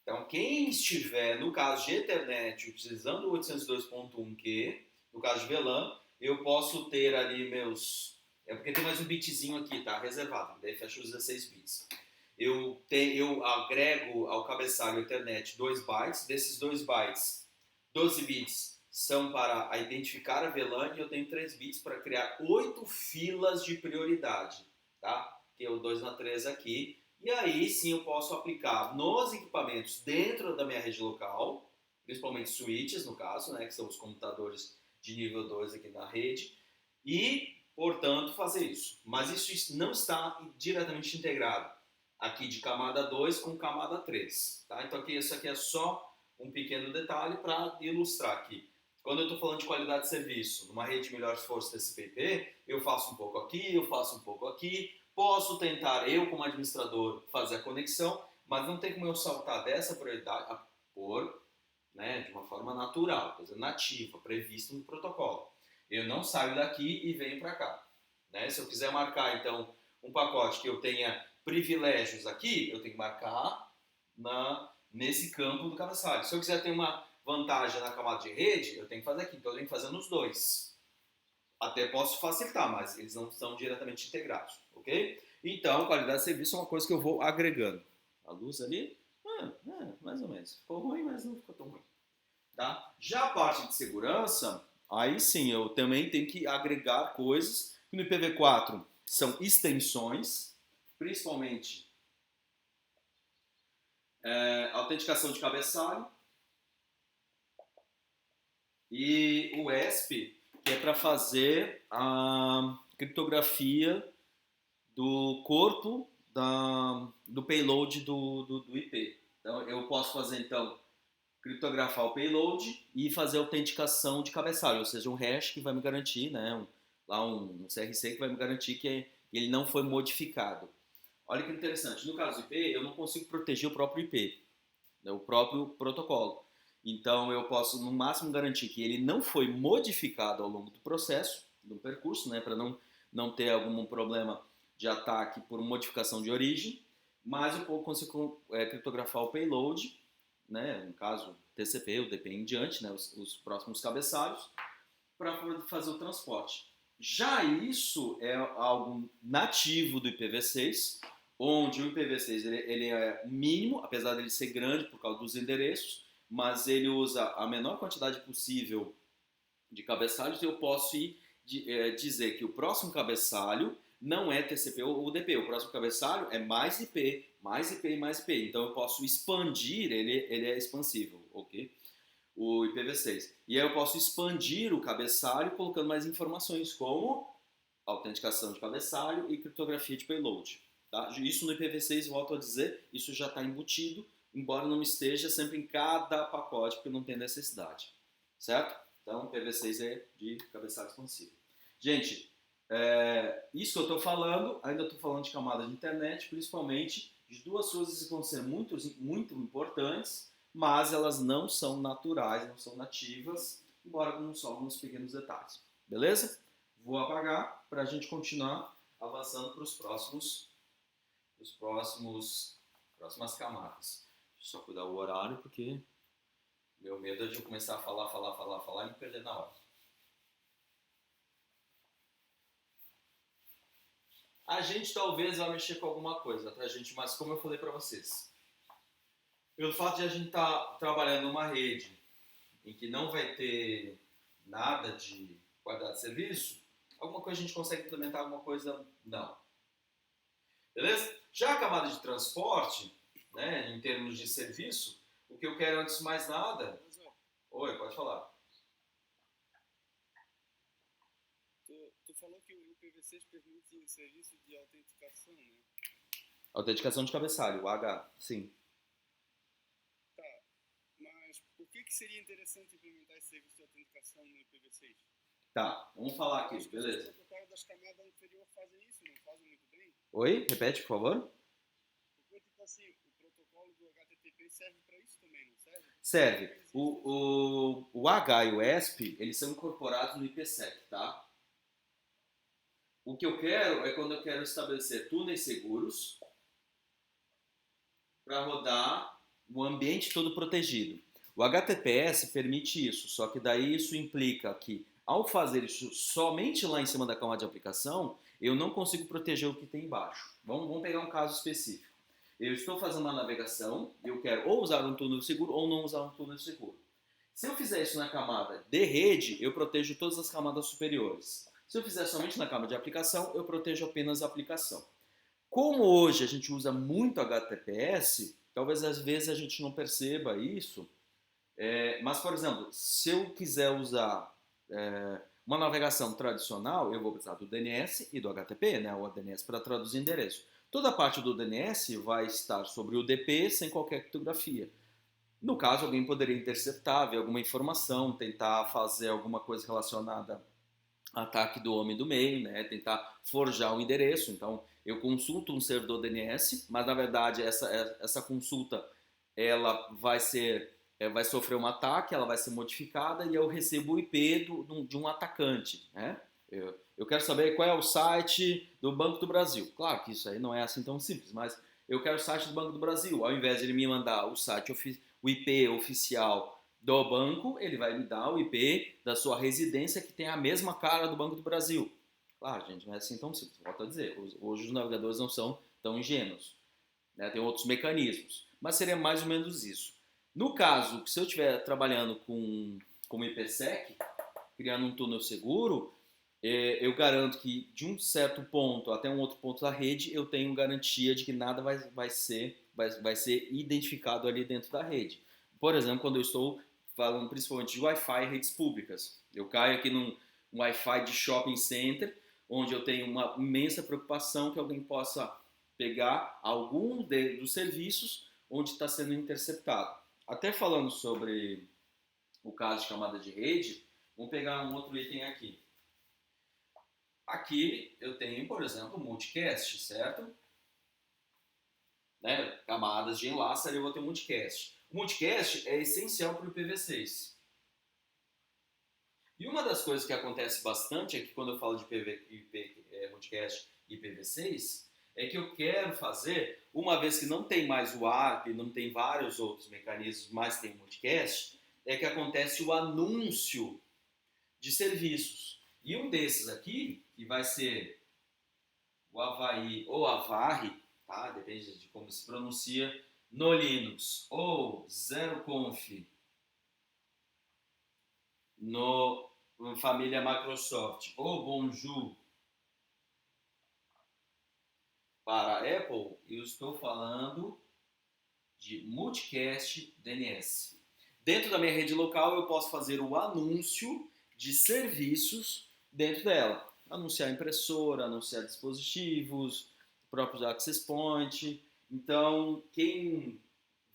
Então, quem estiver, no caso de Ethernet, utilizando o 802.1Q, no caso de VLAN, eu posso ter ali meus... É porque tem mais um bitzinho aqui, tá? Reservado, daí fecha os 16 bits. Eu agrego ao cabeçalho Ethernet 2 bytes, desses 2 bytes, 12 bits são para identificar a VLAN e eu tenho 3 bits para criar 8 filas de prioridade, tá? Que é o 2 na 3 aqui. E aí sim eu posso aplicar nos equipamentos dentro da minha rede local, principalmente switches no caso, né, que são os computadores de nível 2 aqui na rede, e, portanto, fazer isso. Mas isso não está diretamente integrado aqui de camada 2 com camada 3. Tá? Então isso aqui é só um pequeno detalhe para ilustrar aqui. Quando eu estou falando de qualidade de serviço, numa rede de melhor esforço TCP/IP, eu faço um pouco aqui, eu faço um pouco aqui. Posso tentar, eu como administrador, fazer a conexão, mas não tem como eu saltar dessa prioridade a pôr, né, de uma forma natural, coisa nativa, prevista no protocolo. Eu não saio daqui e venho para cá. Né? Se eu quiser marcar, então, um pacote que eu tenha privilégios aqui, eu tenho que marcar nesse campo do cabeçalho. Se eu quiser ter uma vantagem na camada de rede, eu tenho que fazer aqui. Então eu tenho que fazer nos dois. Até posso facilitar, mas eles não são diretamente integrados, ok? Então, qualidade de serviço é uma coisa que eu vou agregando. A luz ali, mais ou menos. Ficou ruim, mas não ficou tão ruim. Tá? Já a parte de segurança, aí sim, eu também tenho que agregar coisas que no IPv4 são extensões, principalmente autenticação de cabeçalho e o ESP, que é para fazer a criptografia do corpo do payload do IP. Então, eu posso fazer, então, criptografar o payload e fazer autenticação de cabeçalho, ou seja, um hash que vai me garantir, né, um CRC que vai me garantir que ele não foi modificado. Olha que interessante, no caso do IP, eu não consigo proteger o próprio IP, né, o próprio protocolo. Então, eu posso, no máximo, garantir que ele não foi modificado ao longo do processo, do percurso, né, para não ter algum problema de ataque por modificação de origem, mas eu consigo criptografar o payload, né, no caso TCP, o DP em diante, né, os próximos cabeçalhos, para fazer o transporte. Já isso é algo nativo do IPv6, onde o IPv6 ele é mínimo, apesar de ele ser grande por causa dos endereços, mas ele usa a menor quantidade possível de cabeçalhos. Eu posso dizer que o próximo cabeçalho não é TCP ou UDP, o próximo cabeçalho é mais IP, mais IP e mais IP. Então eu posso expandir, ele é expansível, ok? O IPv6. E aí eu posso expandir o cabeçalho colocando mais informações como autenticação de cabeçalho e criptografia de payload. Tá? Isso no IPv6, volto a dizer, isso já está embutido, embora não esteja sempre em cada pacote, porque não tem necessidade. Certo? Então, IPv6 é de cabeçalho expansivo. Gente, isso que eu estou falando, ainda estou falando de camada de internet, principalmente de duas coisas que vão ser muito, muito importantes, mas elas não são naturais, não são nativas, embora com só alguns pequenos detalhes. Beleza? Vou apagar para a gente continuar avançando para os próximas camadas. Deixa eu só cuidar o horário, porque meu medo é de eu começar a falar e me perder na hora. A gente talvez vá mexer com alguma coisa, tá, gente? Mas como eu falei para vocês, pelo fato de a gente estar trabalhando numa rede em que não vai ter nada de qualidade de serviço, alguma coisa a gente consegue implementar, alguma coisa não. Beleza? Já a camada de transporte, né, em termos de serviço, o que eu quero antes de mais nada... Oi, pode falar. Tu falou que o IPv6 permite serviço de autenticação, né? Autenticação de cabeçalho, o H, sim. Tá, mas por que seria interessante implementar esse serviço de autenticação no IPv6? Tá, vamos falar aqui, Acho que beleza. os protocolos das camadas anteriores fazem isso, não fazem muito bem? Oi, repete, por favor. Porque, tipo assim, o protocolo do HTTP serve para isso também, não serve? Serve. O H e o ESP, eles são incorporados no IPsec, tá? O que eu quero é quando eu quero estabelecer túneis seguros para rodar o ambiente todo protegido. O HTTPS permite isso, só que daí isso implica que, ao fazer isso somente lá em cima da camada de aplicação, eu não consigo proteger o que tem embaixo. Vamos pegar um caso específico. Eu estou fazendo uma navegação e eu quero ou usar um túnel seguro ou não usar um túnel seguro. Se eu fizer isso na camada de rede, eu protejo todas as camadas superiores. Se eu fizer somente na camada de aplicação, eu protejo apenas a aplicação. Como hoje a gente usa muito HTTPS, talvez às vezes a gente não perceba isso, mas, por exemplo, se eu quiser usar uma navegação tradicional, eu vou precisar do DNS e do HTTP, né, o DNS para traduzir endereço. Toda a parte do DNS vai estar sobre o DP sem qualquer criptografia. No caso, alguém poderia interceptar, ver alguma informação, tentar fazer alguma coisa relacionada a ataque do homem do meio, né? Tentar forjar um endereço. Então, eu consulto um servidor DNS, mas na verdade essa consulta ela vai sofrer um ataque, ela vai ser modificada e eu recebo o IP de um atacante, né? eu quero saber qual é o site do Banco do Brasil. Claro que isso aí não é assim tão simples, mas eu quero o site do Banco do Brasil. Ao invés de ele me mandar o IP oficial do banco, ele vai me dar o IP da sua residência que tem a mesma cara do Banco do Brasil. Claro, gente, não é assim tão simples. Volto a dizer, hoje os navegadores não são tão ingênuos, né? Tem outros mecanismos, mas seria mais ou menos isso. No caso, se eu estiver trabalhando com IPsec, criando um túnel seguro, eu garanto que de um certo ponto até um outro ponto da rede, eu tenho garantia de que nada vai ser identificado ali dentro da rede. Por exemplo, quando eu estou falando principalmente de Wi-Fi e redes públicas, eu caio aqui num Wi-Fi de shopping center, onde eu tenho uma imensa preocupação que alguém possa pegar algum dos serviços onde está sendo interceptado. Até falando sobre o caso de camada de rede, vamos pegar um outro item aqui. Aqui eu tenho, por exemplo, multicast, certo? Né? Camadas de enlace, ali eu vou ter um multicast. O multicast é essencial para o IPv6. E uma das coisas que acontece bastante aqui quando eu falo de multicast e IPv6 é que eu quero fazer, uma vez que não tem mais o ARP, não tem vários outros mecanismos, mas tem o multicast, é que acontece o anúncio de serviços. E um desses aqui, que vai ser o Avaí ou Avari, tá? Depende de como se pronuncia, no Linux, ou ZeroConf no família Microsoft, ou Bonjour para a Apple, eu estou falando de multicast DNS. Dentro da minha rede local, eu posso fazer o anúncio de serviços dentro dela. Anunciar impressora, anunciar dispositivos, próprios access point. Então, quem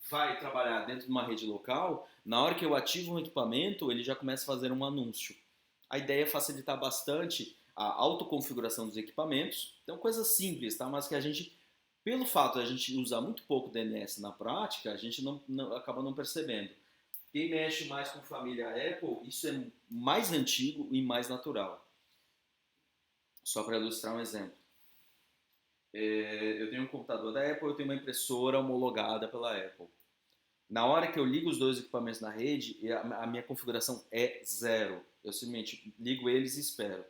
vai trabalhar dentro de uma rede local, na hora que eu ativo um equipamento, ele já começa a fazer um anúncio. A ideia é facilitar bastante a autoconfiguração dos equipamentos. Então, coisas simples, tá? Mas que a gente, pelo fato de a gente usar muito pouco DNS na prática, a gente acaba não percebendo. Quem mexe mais com família Apple, isso é mais antigo e mais natural. Só para ilustrar um exemplo. Eu tenho um computador da Apple, eu tenho uma impressora homologada pela Apple. Na hora que eu ligo os dois equipamentos na rede, a minha configuração é zero. Eu simplesmente ligo eles e espero.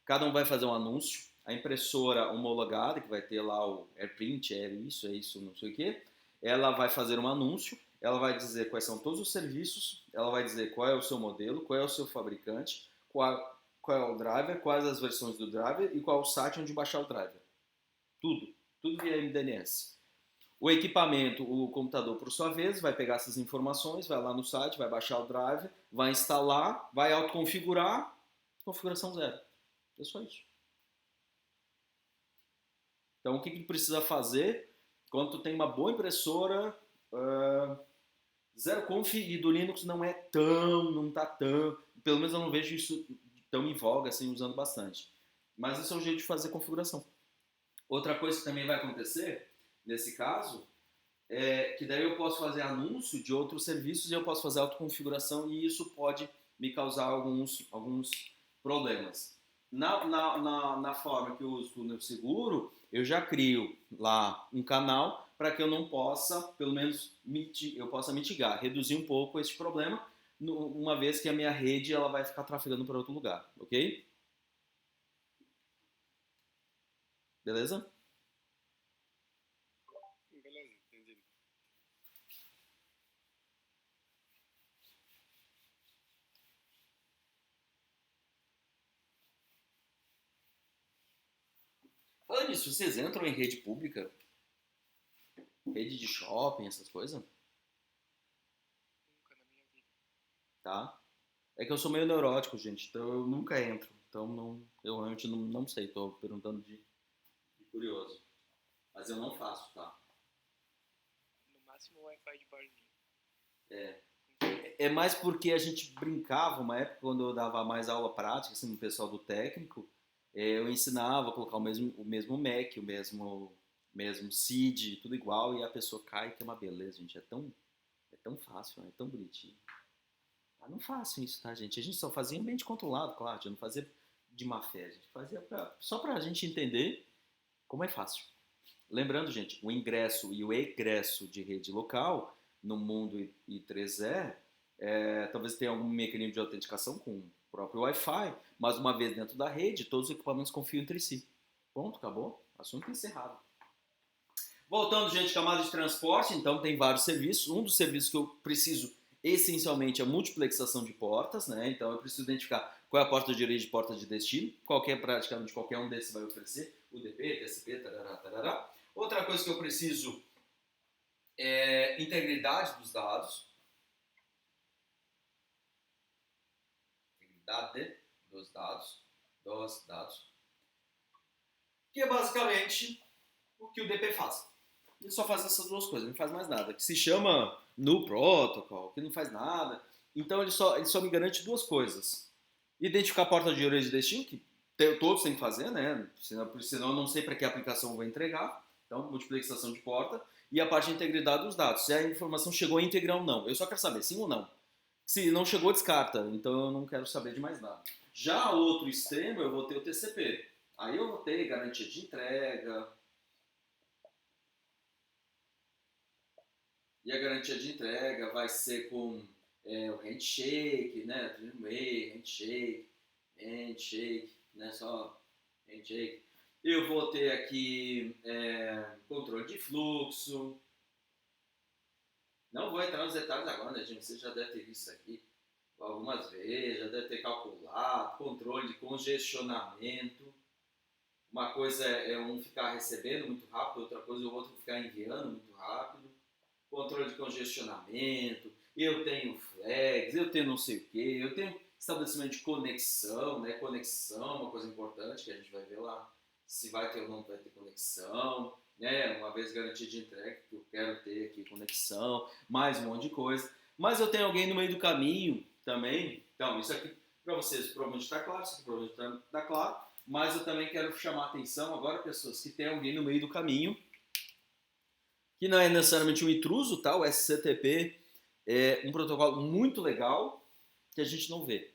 Cada um vai fazer um anúncio. A impressora homologada, que vai ter lá o AirPrint, é isso, não sei o quê, ela vai fazer um anúncio, ela vai dizer quais são todos os serviços, ela vai dizer qual é o seu modelo, qual é o seu fabricante, qual é o driver, quais as versões do driver e qual é o site onde baixar o driver. Tudo via MDNS. O equipamento, o computador, por sua vez, vai pegar essas informações, vai lá no site, vai baixar o driver, vai instalar, vai autoconfigurar, configuração zero. É só isso. Então, o que precisa fazer quando tu tem uma boa impressora? ZeroConf e do Linux não tá tão, pelo menos eu não vejo isso tão em voga, assim, usando bastante. Mas esse é o jeito de fazer configuração. Outra coisa que também vai acontecer, nesse caso, é que daí eu posso fazer anúncio de outros serviços e eu posso fazer autoconfiguração e isso pode me causar alguns problemas. Na forma que eu uso o túnel seguro, eu já crio lá um canal para que eu não possa, pelo menos, eu possa mitigar, reduzir um pouco esse problema, uma vez que a minha rede ela vai ficar trafegando para outro lugar, ok? Beleza? Beleza, entendi. Falando nisso, vocês entram em rede pública? Rede de shopping, essas coisas? Nunca na minha vida. Tá? É que eu sou meio neurótico, gente, então eu nunca entro. Então eu realmente não sei, tô perguntando de curioso. Mas eu não faço, tá? No máximo Wi-Fi de barzinho. É. É mais porque a gente brincava, uma época quando eu dava mais aula prática, assim, no pessoal do técnico, eu ensinava a colocar o mesmo Mac, o mesmo CID, tudo igual, e a pessoa cai, que é uma beleza, gente. É tão fácil, é tão bonitinho. Ah, não façam isso, tá, gente? A gente só fazia ambiente controlado, claro, a gente não fazia de má fé, a gente fazia só para a gente entender como é fácil. Lembrando, gente, o ingresso e o egresso de rede local no mundo I3E, talvez tenha algum mecanismo de autenticação com o próprio Wi-Fi, mas uma vez dentro da rede, todos os equipamentos confiam entre si. Ponto, acabou. Assunto encerrado. Voltando, gente, camada de transporte, então tem vários serviços. Um dos serviços que eu preciso essencialmente é a multiplexação de portas, né? Então eu preciso identificar qual é a porta de origem e porta de destino. Praticamente qualquer um desses vai oferecer. UDP, TCP, tarará, tarará. Outra coisa que eu preciso é integridade dos dados. Integridade dos dados. Que é basicamente o que o DP faz. Ele só faz essas duas coisas, não faz mais nada. Que se chama Null Protocol, que não faz nada. Então ele só me garante duas coisas. Identificar a porta de origem e destino, que todos têm que fazer, né? Senão eu não sei para que aplicação eu vou entregar. Então, multiplexação de porta. E a parte de integridade dos dados. Se a informação chegou íntegra ou não. Eu só quero saber, sim ou não. Se não chegou, descarta. Então eu não quero saber de mais nada. Já outro extremo, eu vou ter o TCP. Aí eu vou ter garantia de entrega. E a garantia de entrega vai ser com o handshake, né? Three-way, handshake, né? Só handshake. Eu vou ter aqui controle de fluxo. Não vou entrar nos detalhes agora, né, gente? Você já deve ter visto isso aqui algumas vezes, já deve ter calculado. Controle de congestionamento. Uma coisa é um ficar recebendo muito rápido, outra coisa é o outro ficar enviando muito rápido. Controle de congestionamento, eu tenho flags, eu tenho não sei o que, eu tenho estabelecimento de conexão, né? Conexão é uma coisa importante que a gente vai ver lá, se vai ter ou não vai ter conexão, né? Uma vez garantia de entrega, que eu quero ter aqui conexão, mais um monte de coisa. Mas eu tenho alguém no meio do caminho também, então isso aqui para vocês provavelmente está claro, isso aqui provavelmente está claro, mas eu também quero chamar a atenção agora pessoas que tem alguém no meio do caminho, que não é necessariamente um intruso, tá? O SCTP é um protocolo muito legal que a gente não vê.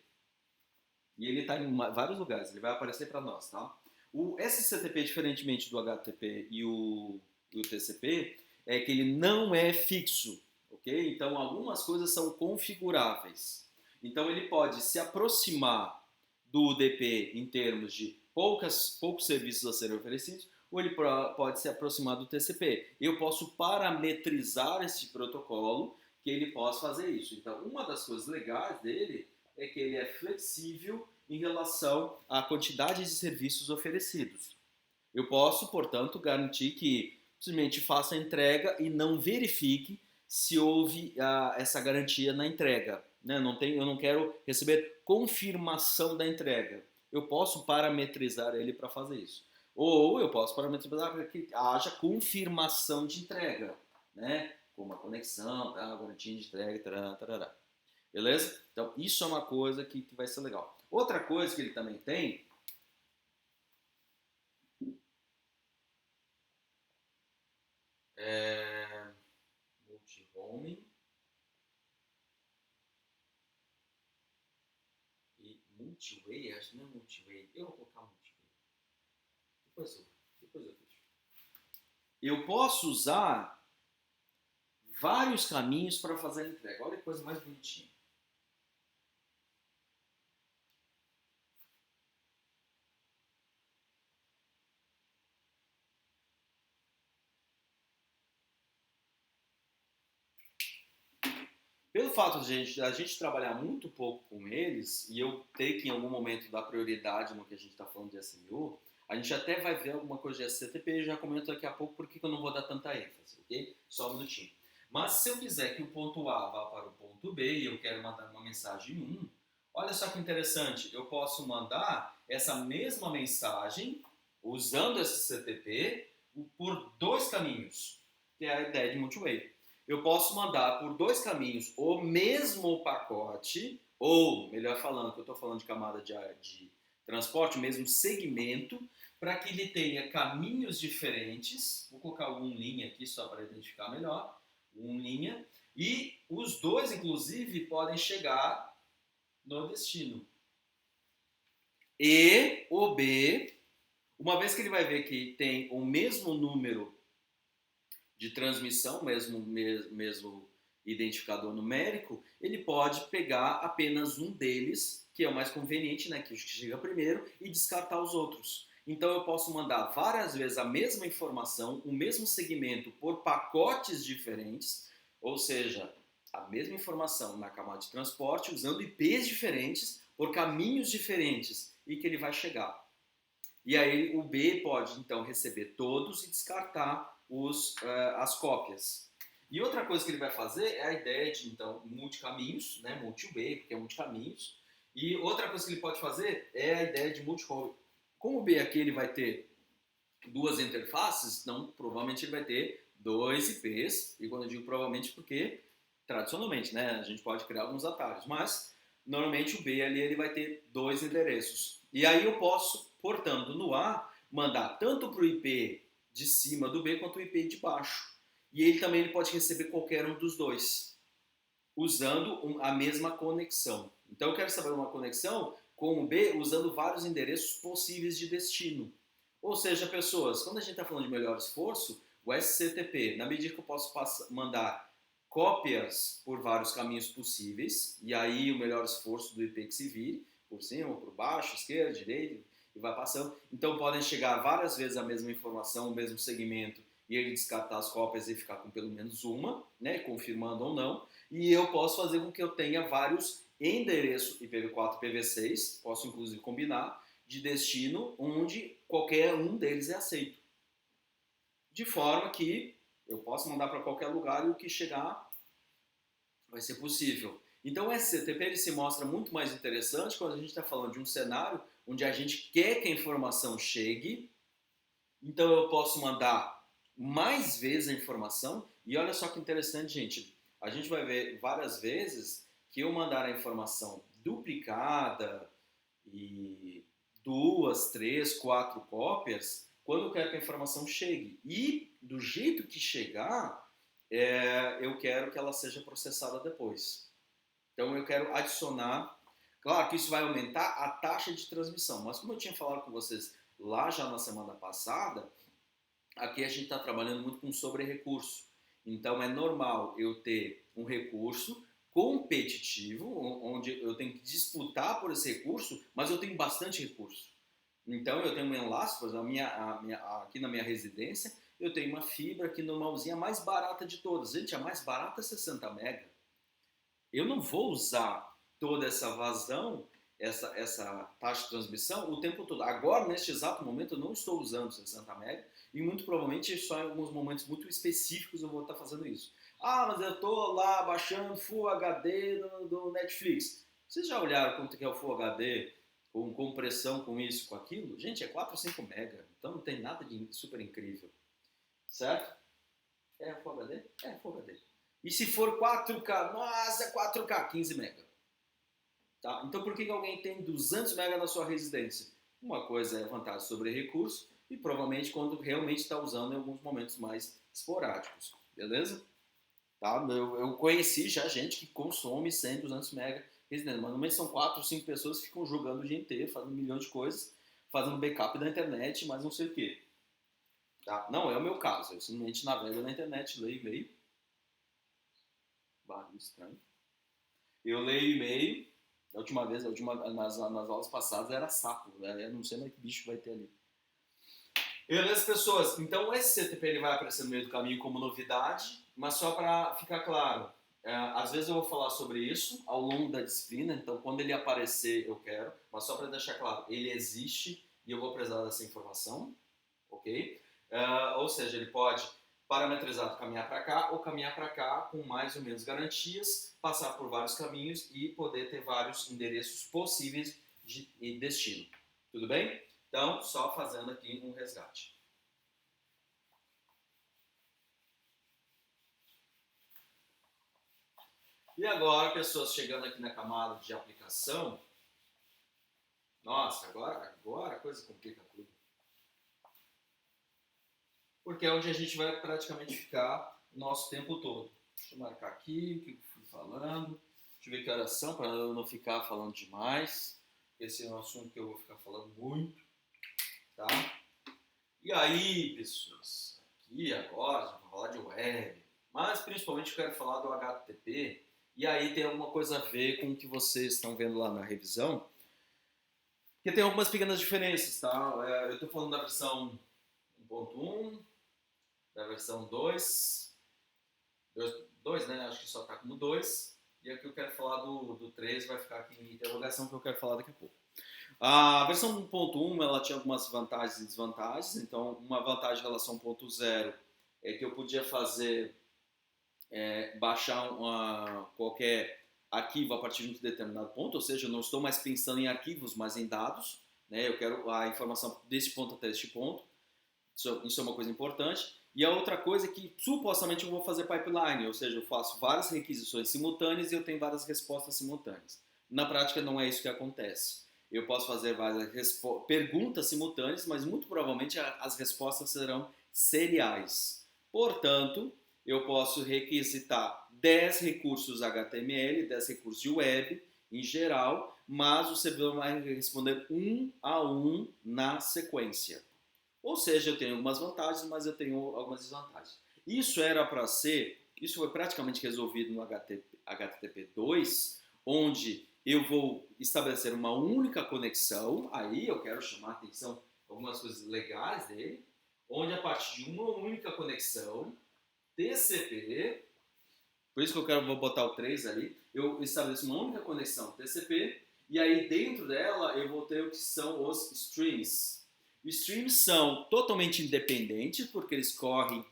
E ele está em vários lugares, ele vai aparecer para nós, tá? O SCTP, diferentemente do HTTP e o TCP, é que ele não é fixo, ok? Então, algumas coisas são configuráveis. Então, ele pode se aproximar do UDP em termos de poucos serviços a serem oferecidos, ou ele pode se aproximar do TCP. Eu posso parametrizar esse protocolo que ele possa fazer isso. Então, uma das coisas legais dele é que ele é flexível em relação à quantidade de serviços oferecidos. Eu posso, portanto, garantir que simplesmente faça a entrega e não verifique se houve essa garantia na entrega. Né? Eu não quero receber confirmação da entrega. Eu posso parametrizar ele para fazer isso. Ou eu posso parametrizar para que haja confirmação de entrega, né? Como a conexão, tá? A garantia de entrega, tarará. Beleza? Então, isso é uma coisa que vai ser legal. Outra coisa que ele também tem é multi-homing e multi-way. Acho que não é multi-way. Eu vou colocar multi-way. Depois eu vejo. Eu posso usar vários caminhos para fazer a entrega. Olha que coisa mais bonitinha. Pelo fato de a gente trabalhar muito pouco com eles e eu ter que em algum momento dar prioridade no que a gente está falando de SMU, a gente até vai ver alguma coisa de SCTP, já comento daqui a pouco porque eu não vou dar tanta ênfase, ok? Só um minutinho. Mas se eu quiser que o ponto A vá para o ponto B e eu quero mandar uma mensagem 1, olha só que interessante, eu posso mandar essa mesma mensagem usando SCTP por dois caminhos, que é a ideia de multi-way. Eu posso mandar por dois caminhos o mesmo pacote, ou, melhor falando, que eu estou falando de camada de transporte, o mesmo segmento, para que ele tenha caminhos diferentes. Vou colocar um linha aqui só para identificar melhor. Um linha. E os dois, inclusive, podem chegar no destino. E o B, uma vez que ele vai ver que tem o mesmo número de transmissão, mesmo identificador numérico, ele pode pegar apenas um deles, que é o mais conveniente, né, que chega primeiro, e descartar os outros. Então eu posso mandar várias vezes a mesma informação, o mesmo segmento por pacotes diferentes, ou seja, a mesma informação na camada de transporte, usando IPs diferentes, por caminhos diferentes, e que ele vai chegar. E aí o B pode então receber todos e descartar as cópias. E outra coisa que ele vai fazer é a ideia de então multicaminhos, né, multi-B, porque é multicaminhos. E outra coisa que ele pode fazer é a ideia de multi-hole. Como o B aqui ele vai ter duas interfaces, então provavelmente ele vai ter dois IPs. E quando eu digo provavelmente, porque tradicionalmente, né, a gente pode criar alguns atalhos, mas normalmente o B ali ele vai ter dois endereços. E aí eu posso, portanto, no A, mandar tanto para o IP de cima do B quanto o IP de baixo. E ele também pode receber qualquer um dos dois, usando a mesma conexão. Então eu quero saber uma conexão com o B usando vários endereços possíveis de destino. Ou seja, pessoas, quando a gente está falando de melhor esforço, o SCTP, na medida que eu posso mandar cópias por vários caminhos possíveis, e aí o melhor esforço do IP que se vire, por cima, por baixo, esquerda, direita, e vai passando. Então podem chegar várias vezes a mesma informação, o mesmo segmento, e ele descartar as cópias e ficar com pelo menos uma, né, confirmando ou não. E eu posso fazer com que eu tenha vários endereços IPv4 e IPv6, posso inclusive combinar, de destino onde qualquer um deles é aceito. De forma que eu posso mandar para qualquer lugar e o que chegar vai ser possível. Então o SCTP ele se mostra muito mais interessante quando a gente está falando de um cenário onde a gente quer que a informação chegue. Então eu posso mandar mais vezes a informação. E olha só que interessante, gente. A gente vai ver várias vezes que eu mandar a informação duplicada e 2, 3, 4 cópias quando eu quero que a informação chegue. E do jeito que chegar, eu quero que ela seja processada depois. Então eu quero adicionar. Claro que isso vai aumentar a taxa de transmissão, mas como eu tinha falado com vocês lá já na semana passada, aqui a gente está trabalhando muito com sobre-recurso. Então é normal eu ter um recurso competitivo, onde eu tenho que disputar por esse recurso, mas eu tenho bastante recurso. Então eu tenho um enlace, por exemplo, aqui na minha residência, eu tenho uma fibra aqui normalzinha, a mais barata de todas. Gente, a mais barata é 60 mega. Eu não vou usar toda essa vazão, essa taxa de transmissão o tempo todo. Agora, neste exato momento, eu não estou usando 60 mega e muito provavelmente só em alguns momentos muito específicos eu vou estar fazendo isso. Ah, mas eu estou lá baixando Full HD do Netflix. Vocês já olharam quanto que é o Full HD com compressão, com isso, com aquilo? Gente, é 4 ou 5 mega, então não tem nada de super incrível. Certo? É Full HD? É Full HD. E se for 4K? Nossa, 4K, 15 mega. Tá? Então por que alguém tem 200 mega na sua residência? Uma coisa é vantagem sobre recurso e provavelmente quando realmente está usando em alguns momentos mais esporádicos. Beleza? Tá? Eu conheci já gente que consome 100, 200 mega residência. Mas normalmente são 4 ou 5 pessoas que ficam jogando o dia inteiro, fazendo milhões de coisas, fazendo backup da internet, mas não sei o que. Tá? Não é o meu caso. Eu simplesmente navego na internet, leio e-mail. Barulho estranho. Eu leio e-mail. Nas aulas passadas era sapo. Eu não sei mais que bicho vai ter ali. Beleza, pessoas? Então esse CTP ele vai aparecer no meio do caminho como novidade, mas só para ficar claro, às vezes eu vou falar sobre isso ao longo da disciplina, então quando ele aparecer eu quero, mas só para deixar claro, ele existe e eu vou precisar dessa informação, ok? Ou seja, ele pode parametrizado caminhar para cá ou caminhar para cá com mais ou menos garantias, passar por vários caminhos e poder ter vários endereços possíveis de destino. Tudo bem? Então, só fazendo aqui um resgate. E agora, pessoas chegando aqui na camada de aplicação. Nossa, agora a coisa complica tudo. Porque é onde a gente vai praticamente ficar o nosso tempo todo. Deixa eu marcar aqui o que eu fui falando. Deixa eu ver que horas são, para eu não ficar falando demais. esse é um assunto que eu vou ficar falando muito, tá? E aí, pessoas, aqui agora, já vou falar de web, mas principalmente eu quero falar do HTTP, e aí tem alguma coisa a ver com o que vocês estão vendo lá na revisão, porque tem algumas pequenas diferenças, tá? Eu estou falando da versão 1.1, da versão 2, né? Acho que só está como 2. E aqui eu quero falar do 3, vai ficar aqui em interrogação que eu quero falar daqui a pouco. A versão 1.1 ela tinha algumas vantagens e desvantagens. Então, uma vantagem em relação ao 1.0 é que eu podia baixar qualquer arquivo a partir de um determinado ponto, ou seja, eu não estou mais pensando em arquivos, mas em dados. Né? Eu quero a informação desse ponto até este ponto. Isso é uma coisa importante. E a outra coisa é que supostamente eu vou fazer pipeline, ou seja, eu faço várias requisições simultâneas e eu tenho várias respostas simultâneas. Na prática não é isso que acontece. Eu posso fazer várias perguntas simultâneas, mas muito provavelmente as respostas serão seriais. Portanto, eu posso requisitar 10 recursos HTML, 10 recursos de web em geral, mas o servidor vai responder um a um na sequência. Ou seja, eu tenho algumas vantagens, mas eu tenho algumas desvantagens. Isso foi praticamente resolvido no HTTP 2, onde eu vou estabelecer uma única conexão, aí eu quero chamar a atenção algumas coisas legais dele, onde a partir de uma única conexão, TCP, por isso que vou botar o 3 ali, eu estabeleço uma única conexão TCP, e aí dentro dela eu vou ter o que são os streams. Os streams são totalmente independentes, porque eles correm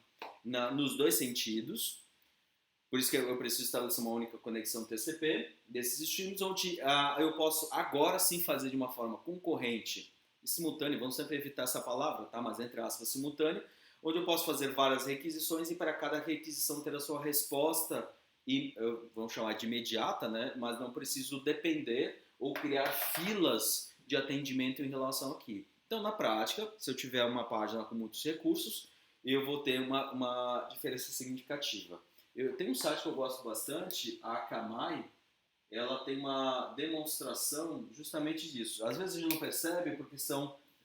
nos dois sentidos. Por isso que eu preciso estabelecer uma única conexão TCP desses streams, onde eu posso agora sim fazer de uma forma concorrente e simultânea, vamos sempre evitar essa palavra, tá? Mas entre aspas, simultânea, onde eu posso fazer várias requisições e para cada requisição ter a sua resposta, vamos chamar de imediata, né? Mas não preciso depender ou criar filas de atendimento em relação aqui. Então, na prática, se eu tiver uma página com muitos recursos, eu vou ter uma diferença significativa. Eu tenho um site que eu gosto bastante, a Akamai, ela tem uma demonstração justamente disso. Às vezes a gente não percebe porque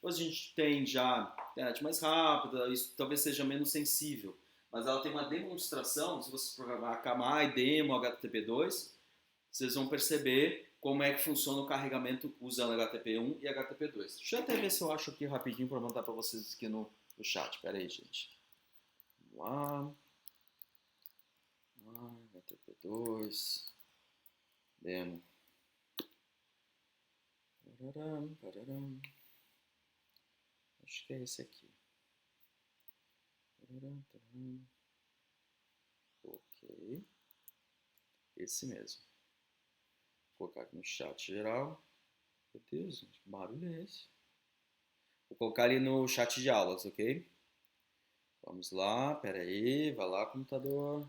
hoje a gente tem já internet mais rápida, isso talvez seja menos sensível, mas ela tem uma demonstração, se você programar Akamai, demo, HTTP2, vocês vão perceber como é que funciona o carregamento usando HTTP1 e HTTP2. Deixa eu até ver se eu acho aqui rapidinho para mandar para vocês aqui no chat. Pera aí, gente. Vamos lá. HTTP2. Demo. Pararam. Acho que é esse aqui. Ok. Esse mesmo. Vou colocar aqui no chat geral. Meu Deus, gente, que barulho é esse? Vou colocar ali no chat de aulas, ok? Vamos lá, pera aí, vai lá, computador.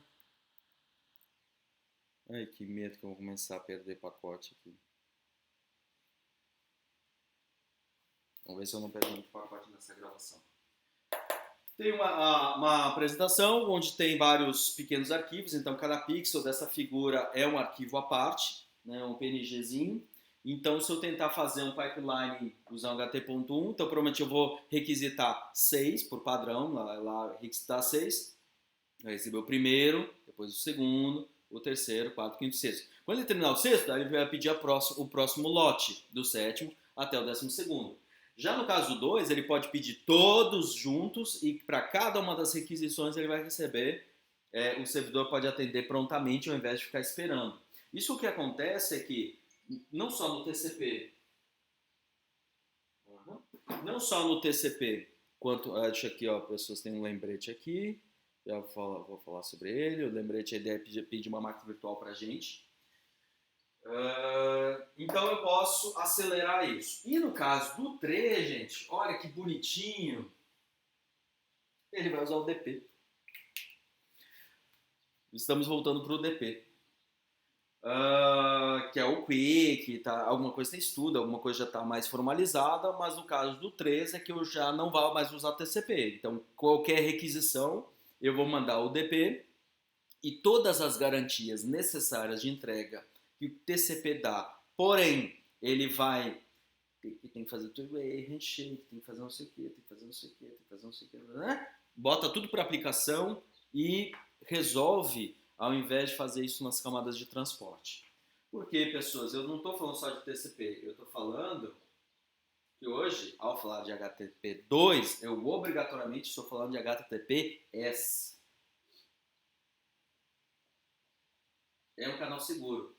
Ai, que medo que eu vou começar a perder pacote aqui. Vamos ver se eu não perdo muito pacote nessa gravação. Tem uma apresentação onde tem vários pequenos arquivos, então cada pixel dessa figura é um arquivo à parte, né, um PNGzinho. Então, se eu tentar fazer um pipeline usando HT.1, então provavelmente eu vou requisitar 6 por padrão, lá requisitar 6. Vai receber o primeiro, depois o segundo, o terceiro, quarto, quinto, sexto. Quando ele terminar o sexto, ele vai pedir o próximo lote, do sétimo até o 12º. Já no caso do 2, ele pode pedir todos juntos e para cada uma das requisições ele vai receber, o servidor pode atender prontamente ao invés de ficar esperando. Isso o que acontece é que não só no TCP, quanto, deixa aqui, ó, pessoas têm um lembrete aqui, já vou falar sobre ele, o lembrete, a ideia é pedir uma máquina virtual para a gente. Então eu posso acelerar isso. E no caso do 3, gente, olha que bonitinho, ele vai usar o DP. Estamos voltando para o DP. Que é o Quick, tá, alguma coisa tem estudo, alguma coisa já está mais formalizada, mas no caso do 3 é que eu já não vou mais usar TCP. Então, qualquer requisição, eu vou mandar o DP e todas as garantias necessárias de entrega que o TCP dá, porém, ele vai tem que fazer two-way, handshake, tem que fazer não sei o que, tem que fazer não sei o que, tem que fazer não sei o que, né? Bota tudo para aplicação e resolve, ao invés de fazer isso nas camadas de transporte. Porque, pessoas, eu não estou falando só de TCP, eu estou falando que hoje, ao falar de HTTP2, eu obrigatoriamente estou falando de HTTPS. É um canal seguro.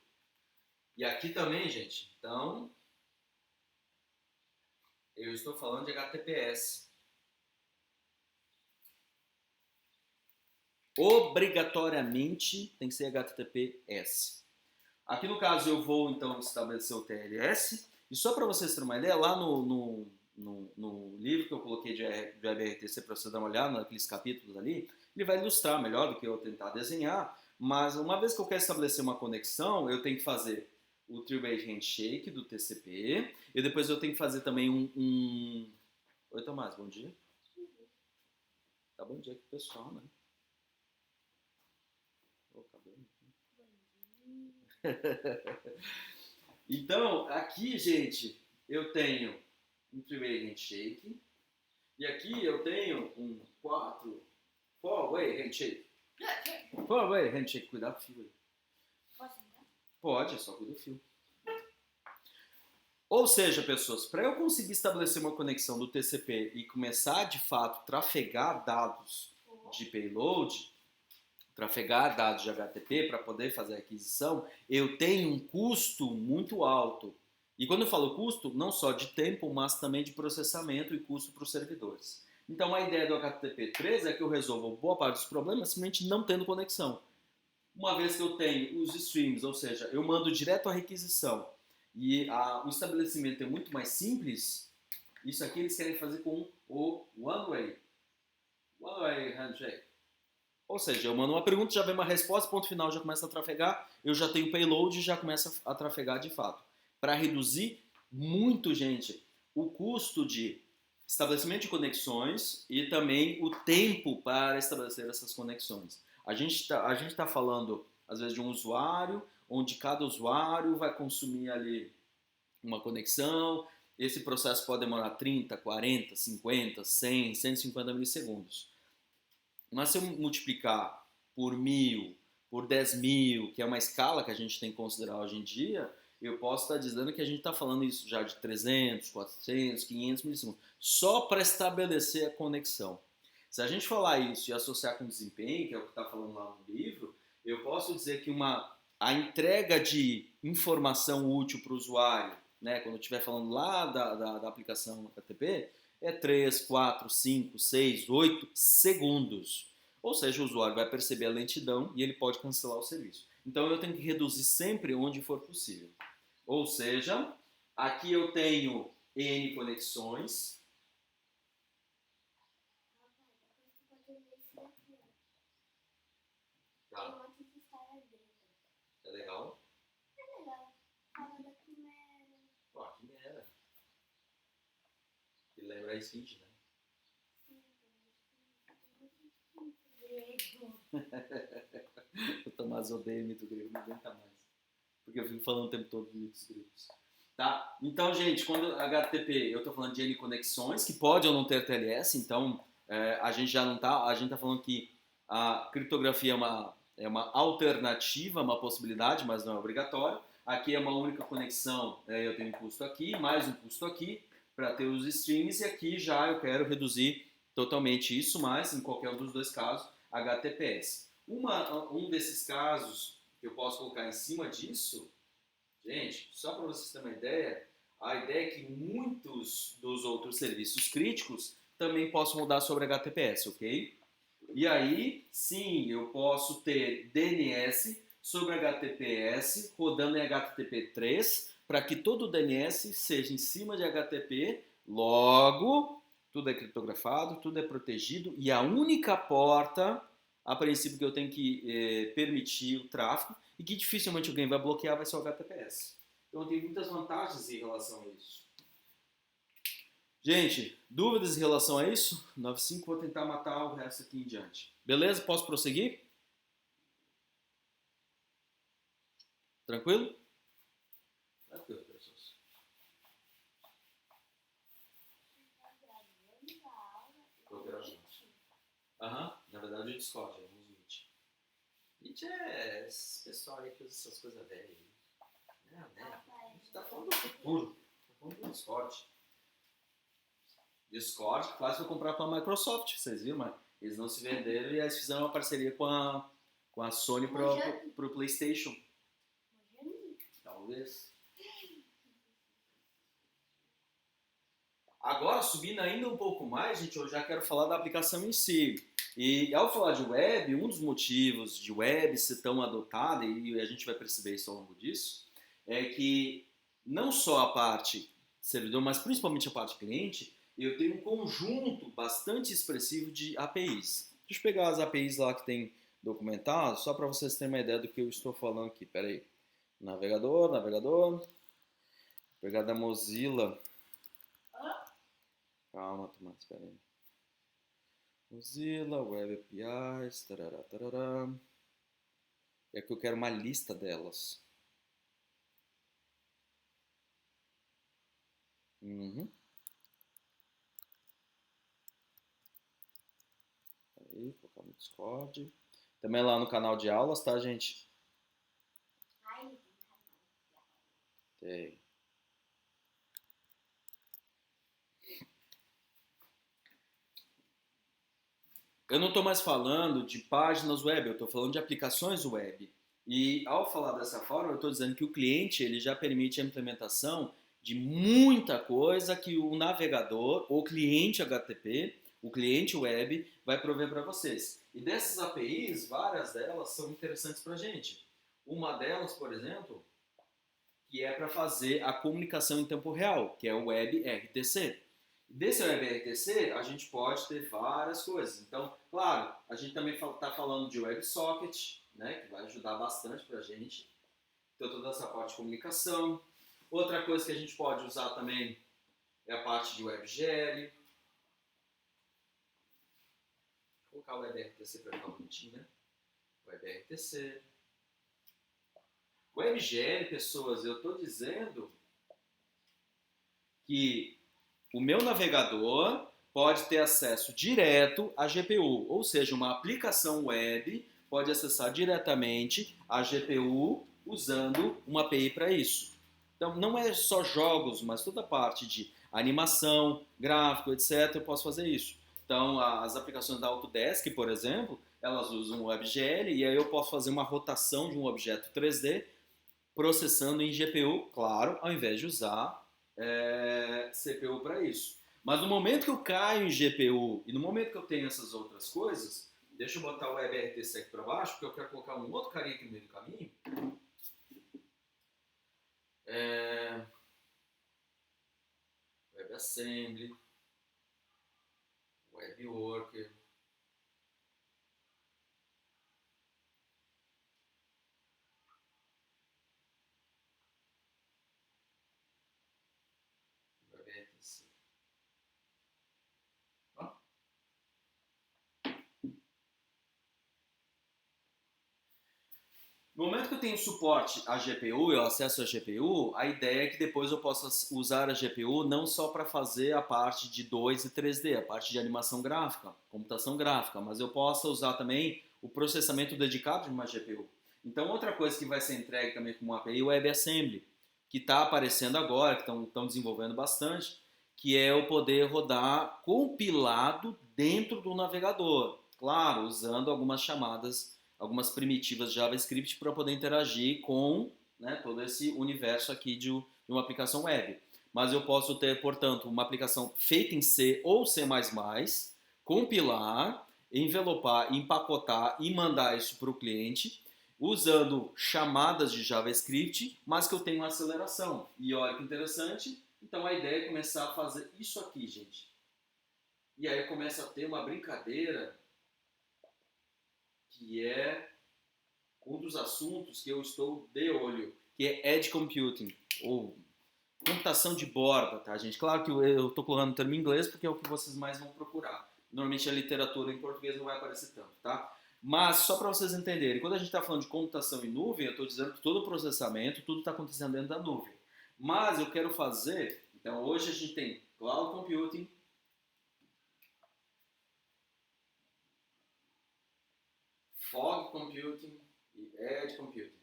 E aqui também, gente, então, eu estou falando de HTTPS. Obrigatoriamente tem que ser HTTPS. Aqui no caso eu vou então estabelecer o TLS. E só para vocês terem uma ideia, lá no livro que eu coloquei de WebRTC para você dar uma olhada, naqueles capítulos ali, ele vai ilustrar melhor do que eu tentar desenhar. Mas uma vez que eu quero estabelecer uma conexão, eu tenho que fazer o three-way handshake do TCP. E depois eu tenho que fazer também Oi, Tomás, bom dia. Tá bom dia aqui pro pessoal, né? Então, aqui, gente, eu tenho um three-way handshake. E aqui eu tenho um four-way handshake. Four-way handshake. Cuidado com o fio aí. Pode, é só cuidar do fio. Ou seja, pessoas, para eu conseguir estabelecer uma conexão do TCP e começar, de fato, trafegar dados de payload, trafegar dados de HTTP para poder fazer a aquisição, eu tenho um custo muito alto. E quando eu falo custo, não só de tempo, mas também de processamento e custo para os servidores. Então a ideia do HTTP3 é que eu resolva boa parte dos problemas simplesmente não tendo conexão. Uma vez que eu tenho os streams, ou seja, eu mando direto a requisição e o estabelecimento é muito mais simples, isso aqui eles querem fazer com o one-way handshake. Ou seja, eu mando uma pergunta, já vem uma resposta, ponto final, já começa a trafegar, eu já tenho payload e já começa a trafegar de fato. Para reduzir muito, gente, o custo de estabelecimento de conexões e também o tempo para estabelecer essas conexões. A gente tá falando, às vezes, de um usuário, onde cada usuário vai consumir ali uma conexão. Esse processo pode demorar 30, 40, 50, 100, 150 milissegundos. Mas se eu multiplicar por 1000, por 10.000, que é uma escala que a gente tem que considerar hoje em dia, eu posso estar dizendo que a gente está falando isso já de 300, 400, 500 milissegundos, só para estabelecer a conexão. Se a gente falar isso e associar com desempenho, que é o que está falando lá no livro, eu posso dizer que a entrega de informação útil para o usuário, né, quando eu estiver falando lá da aplicação HTTP, é 3, 4, 5, 6, 8 segundos. Ou seja, o usuário vai perceber a lentidão e ele pode cancelar o serviço. Então eu tenho que reduzir sempre onde for possível. Ou seja, aqui eu tenho N conexões. Tá. É legal? É legal. Fala da quimera. Ó, quimera. E lembra a Esfinge, né? O Tomás odeia mito grego, não aguenta mais. Porque eu fico falando o tempo todo de mitos gregos. Tá? Então, gente, quando HTTP, eu estou falando de N conexões, que pode ou não ter TLS, então a gente já não tá, a gente está falando que a criptografia é uma alternativa, uma possibilidade, mas não é obrigatório. Aqui é uma única conexão, eu tenho um custo aqui, mais um custo aqui, para ter os streams, e aqui já eu quero reduzir totalmente isso, mas em qualquer um dos dois casos, HTTPS. Um desses casos que eu posso colocar em cima disso, gente, só para vocês terem uma ideia, a ideia é que muitos dos outros serviços críticos também possam rodar sobre HTTPS, ok? E aí, sim, eu posso ter DNS sobre HTTPS rodando em HTTP3 para que todo o DNS seja em cima de HTTP, logo, tudo é criptografado, tudo é protegido e a única porta, a princípio, que eu tenho que permitir o tráfego e que dificilmente alguém vai bloquear vai ser o HTTPS. Então tem muitas vantagens em relação a isso. Gente, dúvidas em relação a isso? 95, vou tentar matar o resto aqui em diante. Beleza? Posso prosseguir? Tranquilo? Tranquilo, pessoas. Aham, na verdade é o Discord, eu não uso o Meet. Meet é esse pessoal aí que usa essas coisas velhas aí. Não, né? A gente tá falando do futuro. Tá falando do Discord. Discord quase foi comprar com a Microsoft, vocês viram? Mas eles não se venderam e eles fizeram uma parceria com a Sony pro PlayStation. Talvez. Agora, subindo ainda um pouco mais, gente, eu já quero falar da aplicação em si. E ao falar de web, um dos motivos de web ser tão adotada, e a gente vai perceber isso ao longo disso, é que não só a parte servidor, mas principalmente a parte cliente, eu tenho um conjunto bastante expressivo de APIs. Deixa eu pegar as APIs lá que tem documentado, só para vocês terem uma ideia do que eu estou falando aqui. Pera aí. Navegador. Vou pegar da Mozilla. Calma, Tomás, espera aí. Mozilla, Web APIs, tarará, tarará. É que eu quero uma lista delas. Uhum. Aí, colocar no Discord. Também lá no canal de aulas, tá, gente? Tem. Eu não estou mais falando de páginas web, eu estou falando de aplicações web. E ao falar dessa forma, eu estou dizendo que o cliente ele já permite a implementação de muita coisa que o navegador, o cliente HTTP, o cliente web, vai prover para vocês. E dessas APIs, várias delas são interessantes para a gente. Uma delas, por exemplo, que é para fazer a comunicação em tempo real, que é o WebRTC. Desse WebRTC, a gente pode ter várias coisas. Então, claro, a gente também está falando de WebSocket, né, que vai ajudar bastante para a gente. Então, toda essa parte de comunicação. Outra coisa que a gente pode usar também é a parte de WebGL. Vou colocar o WebRTC para ficar bonitinho, né? WebRTC. WebGL, pessoas, eu estou dizendo que o meu navegador pode ter acesso direto à GPU, ou seja, uma aplicação web pode acessar diretamente a GPU usando uma API para isso. Então, não é só jogos, mas toda a parte de animação, gráfico, etc., eu posso fazer isso. Então, as aplicações da Autodesk, por exemplo, elas usam o WebGL e aí eu posso fazer uma rotação de um objeto 3D processando em GPU, claro, ao invés de usar CPU para isso. Mas no momento que eu caio em GPU e no momento que eu tenho essas outras coisas, deixa eu botar o WebRTC aqui para baixo, porque eu quero colocar um outro carinha aqui no meio do caminho. WebAssembly, WebWorker. No momento que eu tenho suporte à GPU, eu acesso à GPU, a ideia é que depois eu possa usar a GPU não só para fazer a parte de 2 e 3D, a parte de animação gráfica, computação gráfica, mas eu possa usar também o processamento dedicado de uma GPU. Então, outra coisa que vai ser entregue também como API é o WebAssembly, que está aparecendo agora, que estão desenvolvendo bastante, que é o poder rodar compilado dentro do navegador. Claro, usando algumas chamadas, algumas primitivas JavaScript para poder interagir com, né, todo esse universo aqui de uma aplicação web. Mas eu posso ter, portanto, uma aplicação feita em C ou C++, compilar, envelopar, empacotar e mandar isso para o cliente, usando chamadas de JavaScript, mas que eu tenho aceleração. E olha que interessante, então a ideia é começar a fazer isso aqui, gente. E aí começa a ter uma brincadeira que é um dos assuntos que eu estou de olho, que é Edge Computing, ou computação de borda, tá, gente? Claro que eu estou colocando o termo em inglês porque é o que vocês mais vão procurar. Normalmente a literatura em português não vai aparecer tanto, tá? Mas, só para vocês entenderem, quando a gente está falando de computação em nuvem, eu estou dizendo que todo o processamento, tudo está acontecendo dentro da nuvem. Mas eu quero fazer, então hoje a gente tem Cloud Computing, Fog Computing e Edge Computing.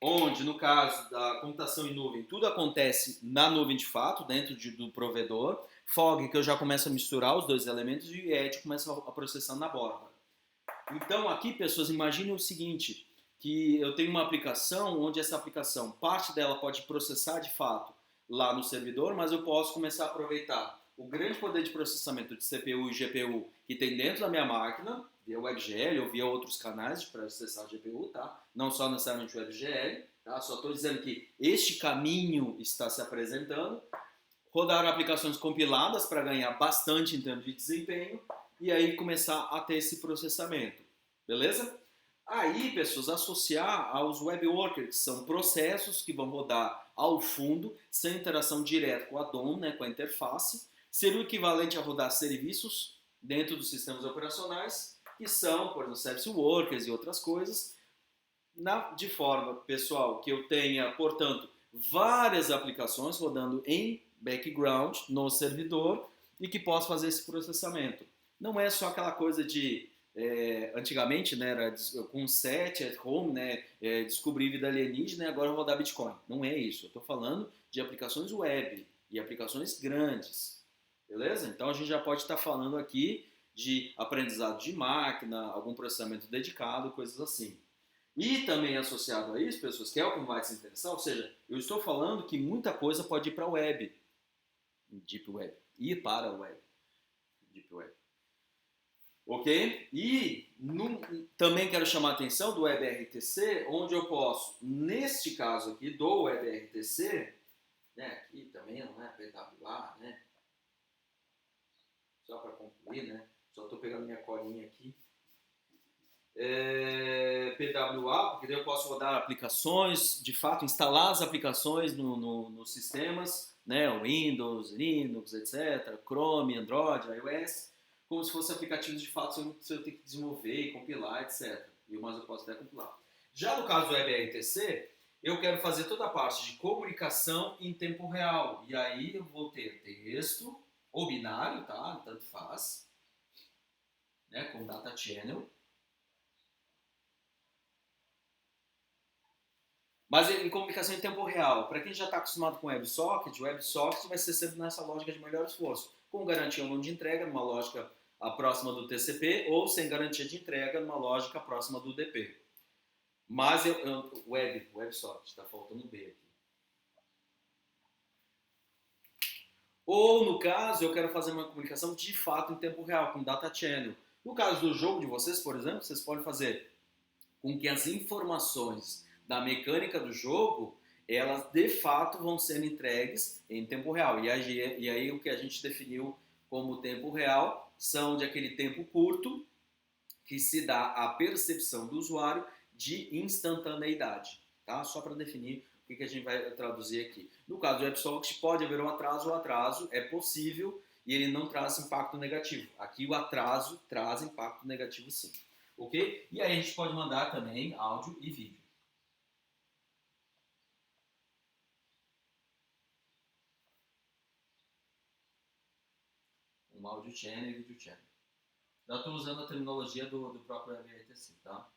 Onde, no caso da computação em nuvem, tudo acontece na nuvem de fato, dentro do provedor. Fog, que eu já começo a misturar os dois elementos, e Edge começa a processar na borda. Então, aqui, pessoas, imaginem o seguinte, que eu tenho uma aplicação onde essa aplicação, parte dela pode processar de fato lá no servidor, mas eu posso começar a aproveitar o grande poder de processamento de CPU e GPU que tem dentro da minha máquina, via WebGL ou via outros canais para acessar a GPU, tá? Não só necessariamente o WebGL, tá? Só estou dizendo que este caminho está se apresentando. Rodar aplicações compiladas para ganhar bastante em termos de desempenho e aí começar a ter esse processamento, beleza? Aí, pessoas, associar aos web workers, que são processos que vão rodar ao fundo, sem interação direta com a DOM, né, com a interface, seria o equivalente a rodar serviços dentro dos sistemas operacionais, que são, por exemplo, service workers e outras coisas, de forma, pessoal, que eu tenha, portanto, várias aplicações rodando em background no servidor e que possa fazer esse processamento. Não é só aquela coisa de antigamente, né, era com set at home, né, descobrir vida alienígena e agora rodar Bitcoin. Não é isso. Eu estou falando de aplicações web e aplicações grandes. Beleza? Então a gente já pode estar falando aqui de aprendizado de máquina, algum processamento dedicado, coisas assim. E também associado a isso, pessoas, que é o que vai se interessar, ou seja, eu estou falando que muita coisa pode ir para a web, Deep Web, ir para a web, Deep Web. Ok? E também quero chamar a atenção do WebRTC, onde eu posso, neste caso aqui do WebRTC, né, aqui também não é PWA, né? Só para concluir, né? Só estou pegando minha colinha aqui. PWA, porque daí eu posso rodar aplicações, de fato, instalar as aplicações nos sistemas, né? Windows, Linux, etc., Chrome, Android, iOS, como se fossem aplicativos de fato se eu tenho que desenvolver e compilar, etc. Mas eu posso até compilar. Já no caso do WebRTC, eu quero fazer toda a parte de comunicação em tempo real. E aí eu vou ter texto, ou binário, tá? Tanto faz, né? Com data channel. Mas em comunicação em tempo real, para quem já está acostumado com WebSocket, o WebSocket vai ser sempre nessa lógica de melhor esforço, com garantia ou não de entrega, numa lógica próxima do TCP, ou sem garantia de entrega, numa lógica próxima do DP. Mas WebSocket, está faltando B aqui. Ou, no caso, eu quero fazer uma comunicação de fato em tempo real, com data channel. No caso do jogo de vocês, por exemplo, vocês podem fazer com que as informações da mecânica do jogo, elas de fato vão sendo entregues em tempo real. E aí o que a gente definiu como tempo real são de aquele tempo curto que se dá à percepção do usuário de instantaneidade, tá? Só para definir o que a gente vai traduzir aqui. No caso do WebSocket pode haver um atraso, o atraso é possível e ele não traz impacto negativo. Aqui o atraso traz impacto negativo sim. Ok? E aí a gente pode mandar também áudio e vídeo. Um áudio channel e vídeo channel. Já estou usando a terminologia do próprio WebRTC, tá?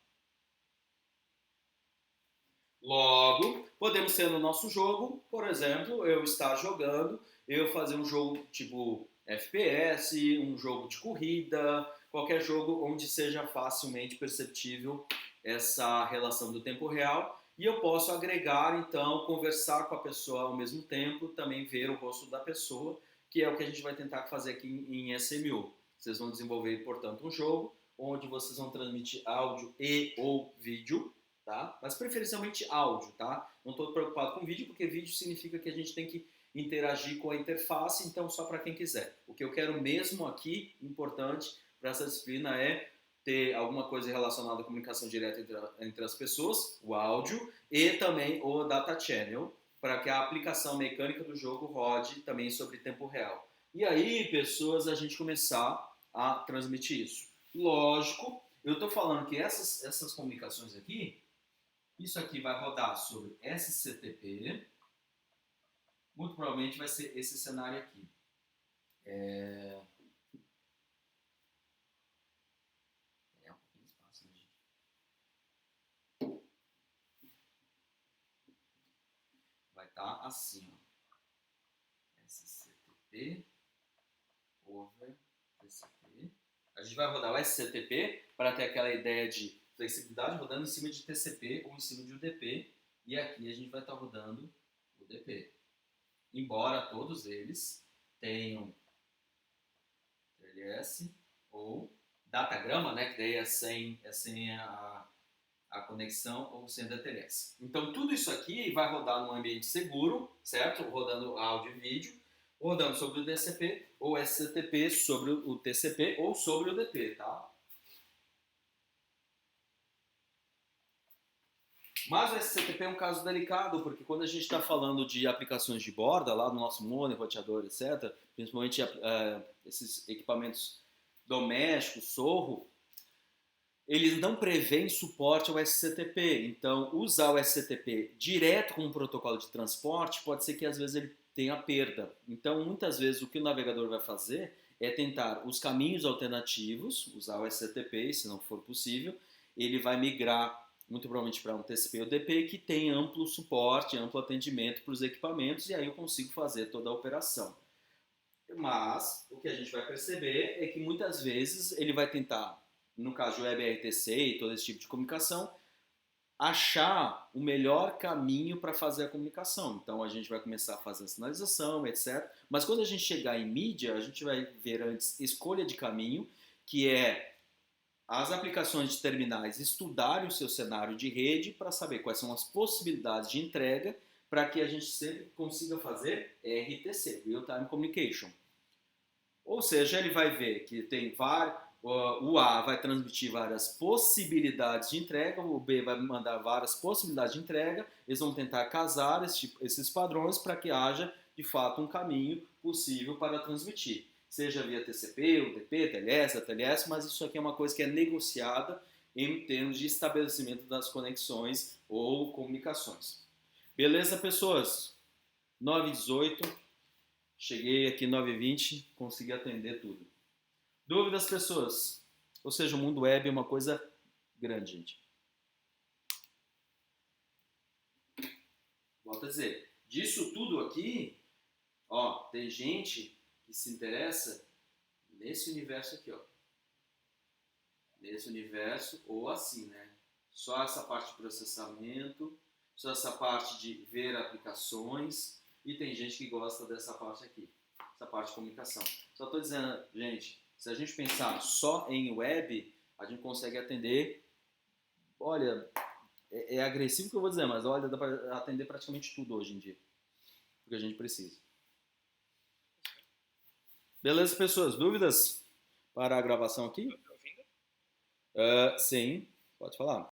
Logo, podemos ser no nosso jogo, por exemplo, eu estar jogando, eu fazer um jogo tipo FPS, um jogo de corrida, qualquer jogo onde seja facilmente perceptível essa relação do tempo real. E eu posso agregar, então, conversar com a pessoa ao mesmo tempo, também ver o rosto da pessoa, que é o que a gente vai tentar fazer aqui em SMU. Vocês vão desenvolver, portanto, um jogo onde vocês vão transmitir áudio e ou vídeo, tá? Mas preferencialmente áudio, tá? Não estou preocupado com vídeo, porque vídeo significa que a gente tem que interagir com a interface, então só para quem quiser. O que eu quero mesmo aqui, importante para essa disciplina, é ter alguma coisa relacionada à comunicação direta entre as pessoas, o áudio, e também o data channel, para que a aplicação mecânica do jogo rode também sobre tempo real. E aí, pessoas, a gente começar a transmitir isso. Lógico, eu estou falando que essas comunicações aqui, isso aqui vai rodar sobre SCTP, muito provavelmente vai ser esse cenário aqui. estar assim, ó. SCTP over TCP. A gente vai rodar o SCTP para ter aquela ideia de flexibilidade rodando em cima de TCP ou em cima de UDP. E aqui a gente vai estar rodando UDP. Embora todos eles tenham TLS ou datagrama, né, que daí é sem a conexão ou sem DTLS. Então tudo isso aqui vai rodar num ambiente seguro, certo? Rodando áudio e vídeo, rodando sobre o DCP ou SCTP sobre o TCP ou sobre o DP, tá? Mas o SCTP é um caso delicado, porque quando a gente está falando de aplicações de borda, lá no nosso modem, roteador, etc., principalmente esses equipamentos domésticos, SOHO, eles não prevêem suporte ao SCTP. Então, usar o SCTP direto como protocolo de transporte pode ser que às vezes ele tenha perda. Então, muitas vezes o que o navegador vai fazer é tentar os caminhos alternativos, usar o SCTP, se não for possível, ele vai migrar muito provavelmente para um TCP ou DP que tem amplo suporte, amplo atendimento para os equipamentos e aí eu consigo fazer toda a operação. Mas o que a gente vai perceber é que muitas vezes ele vai tentar, no caso do WebRTC e todo esse tipo de comunicação, achar o melhor caminho para fazer a comunicação. Então a gente vai começar a fazer a sinalização, etc. Mas quando a gente chegar em mídia, a gente vai ver antes escolha de caminho, que é as aplicações de terminais estudarem o seu cenário de rede para saber quais são as possibilidades de entrega para que a gente sempre consiga fazer RTC, Real Time Communication. Ou seja, ele vai ver que tem o A vai transmitir várias possibilidades de entrega, o B vai mandar várias possibilidades de entrega, eles vão tentar casar esses padrões para que haja, de fato, um caminho possível para transmitir. Seja via TCP, UDP, TLS, ATLS, mas isso aqui é uma coisa que é negociada em termos de estabelecimento das conexões ou comunicações. Beleza, pessoas? 9h18, cheguei aqui 9h20, consegui atender tudo. Dúvidas, pessoas? Ou seja, o mundo web é uma coisa grande, gente. Volto a dizer, disso tudo aqui, ó, tem gente que se interessa nesse universo aqui, ó. Nesse universo, ou assim, né? Só essa parte de processamento, só essa parte de ver aplicações, e tem gente que gosta dessa parte aqui, essa parte de comunicação. Só estou dizendo, gente, se a gente pensar só em web, a gente consegue atender, olha, é agressivo o que eu vou dizer, mas olha, dá para atender praticamente tudo hoje em dia, o que a gente precisa. Beleza, pessoas? Dúvidas para a gravação aqui? Sim, pode falar.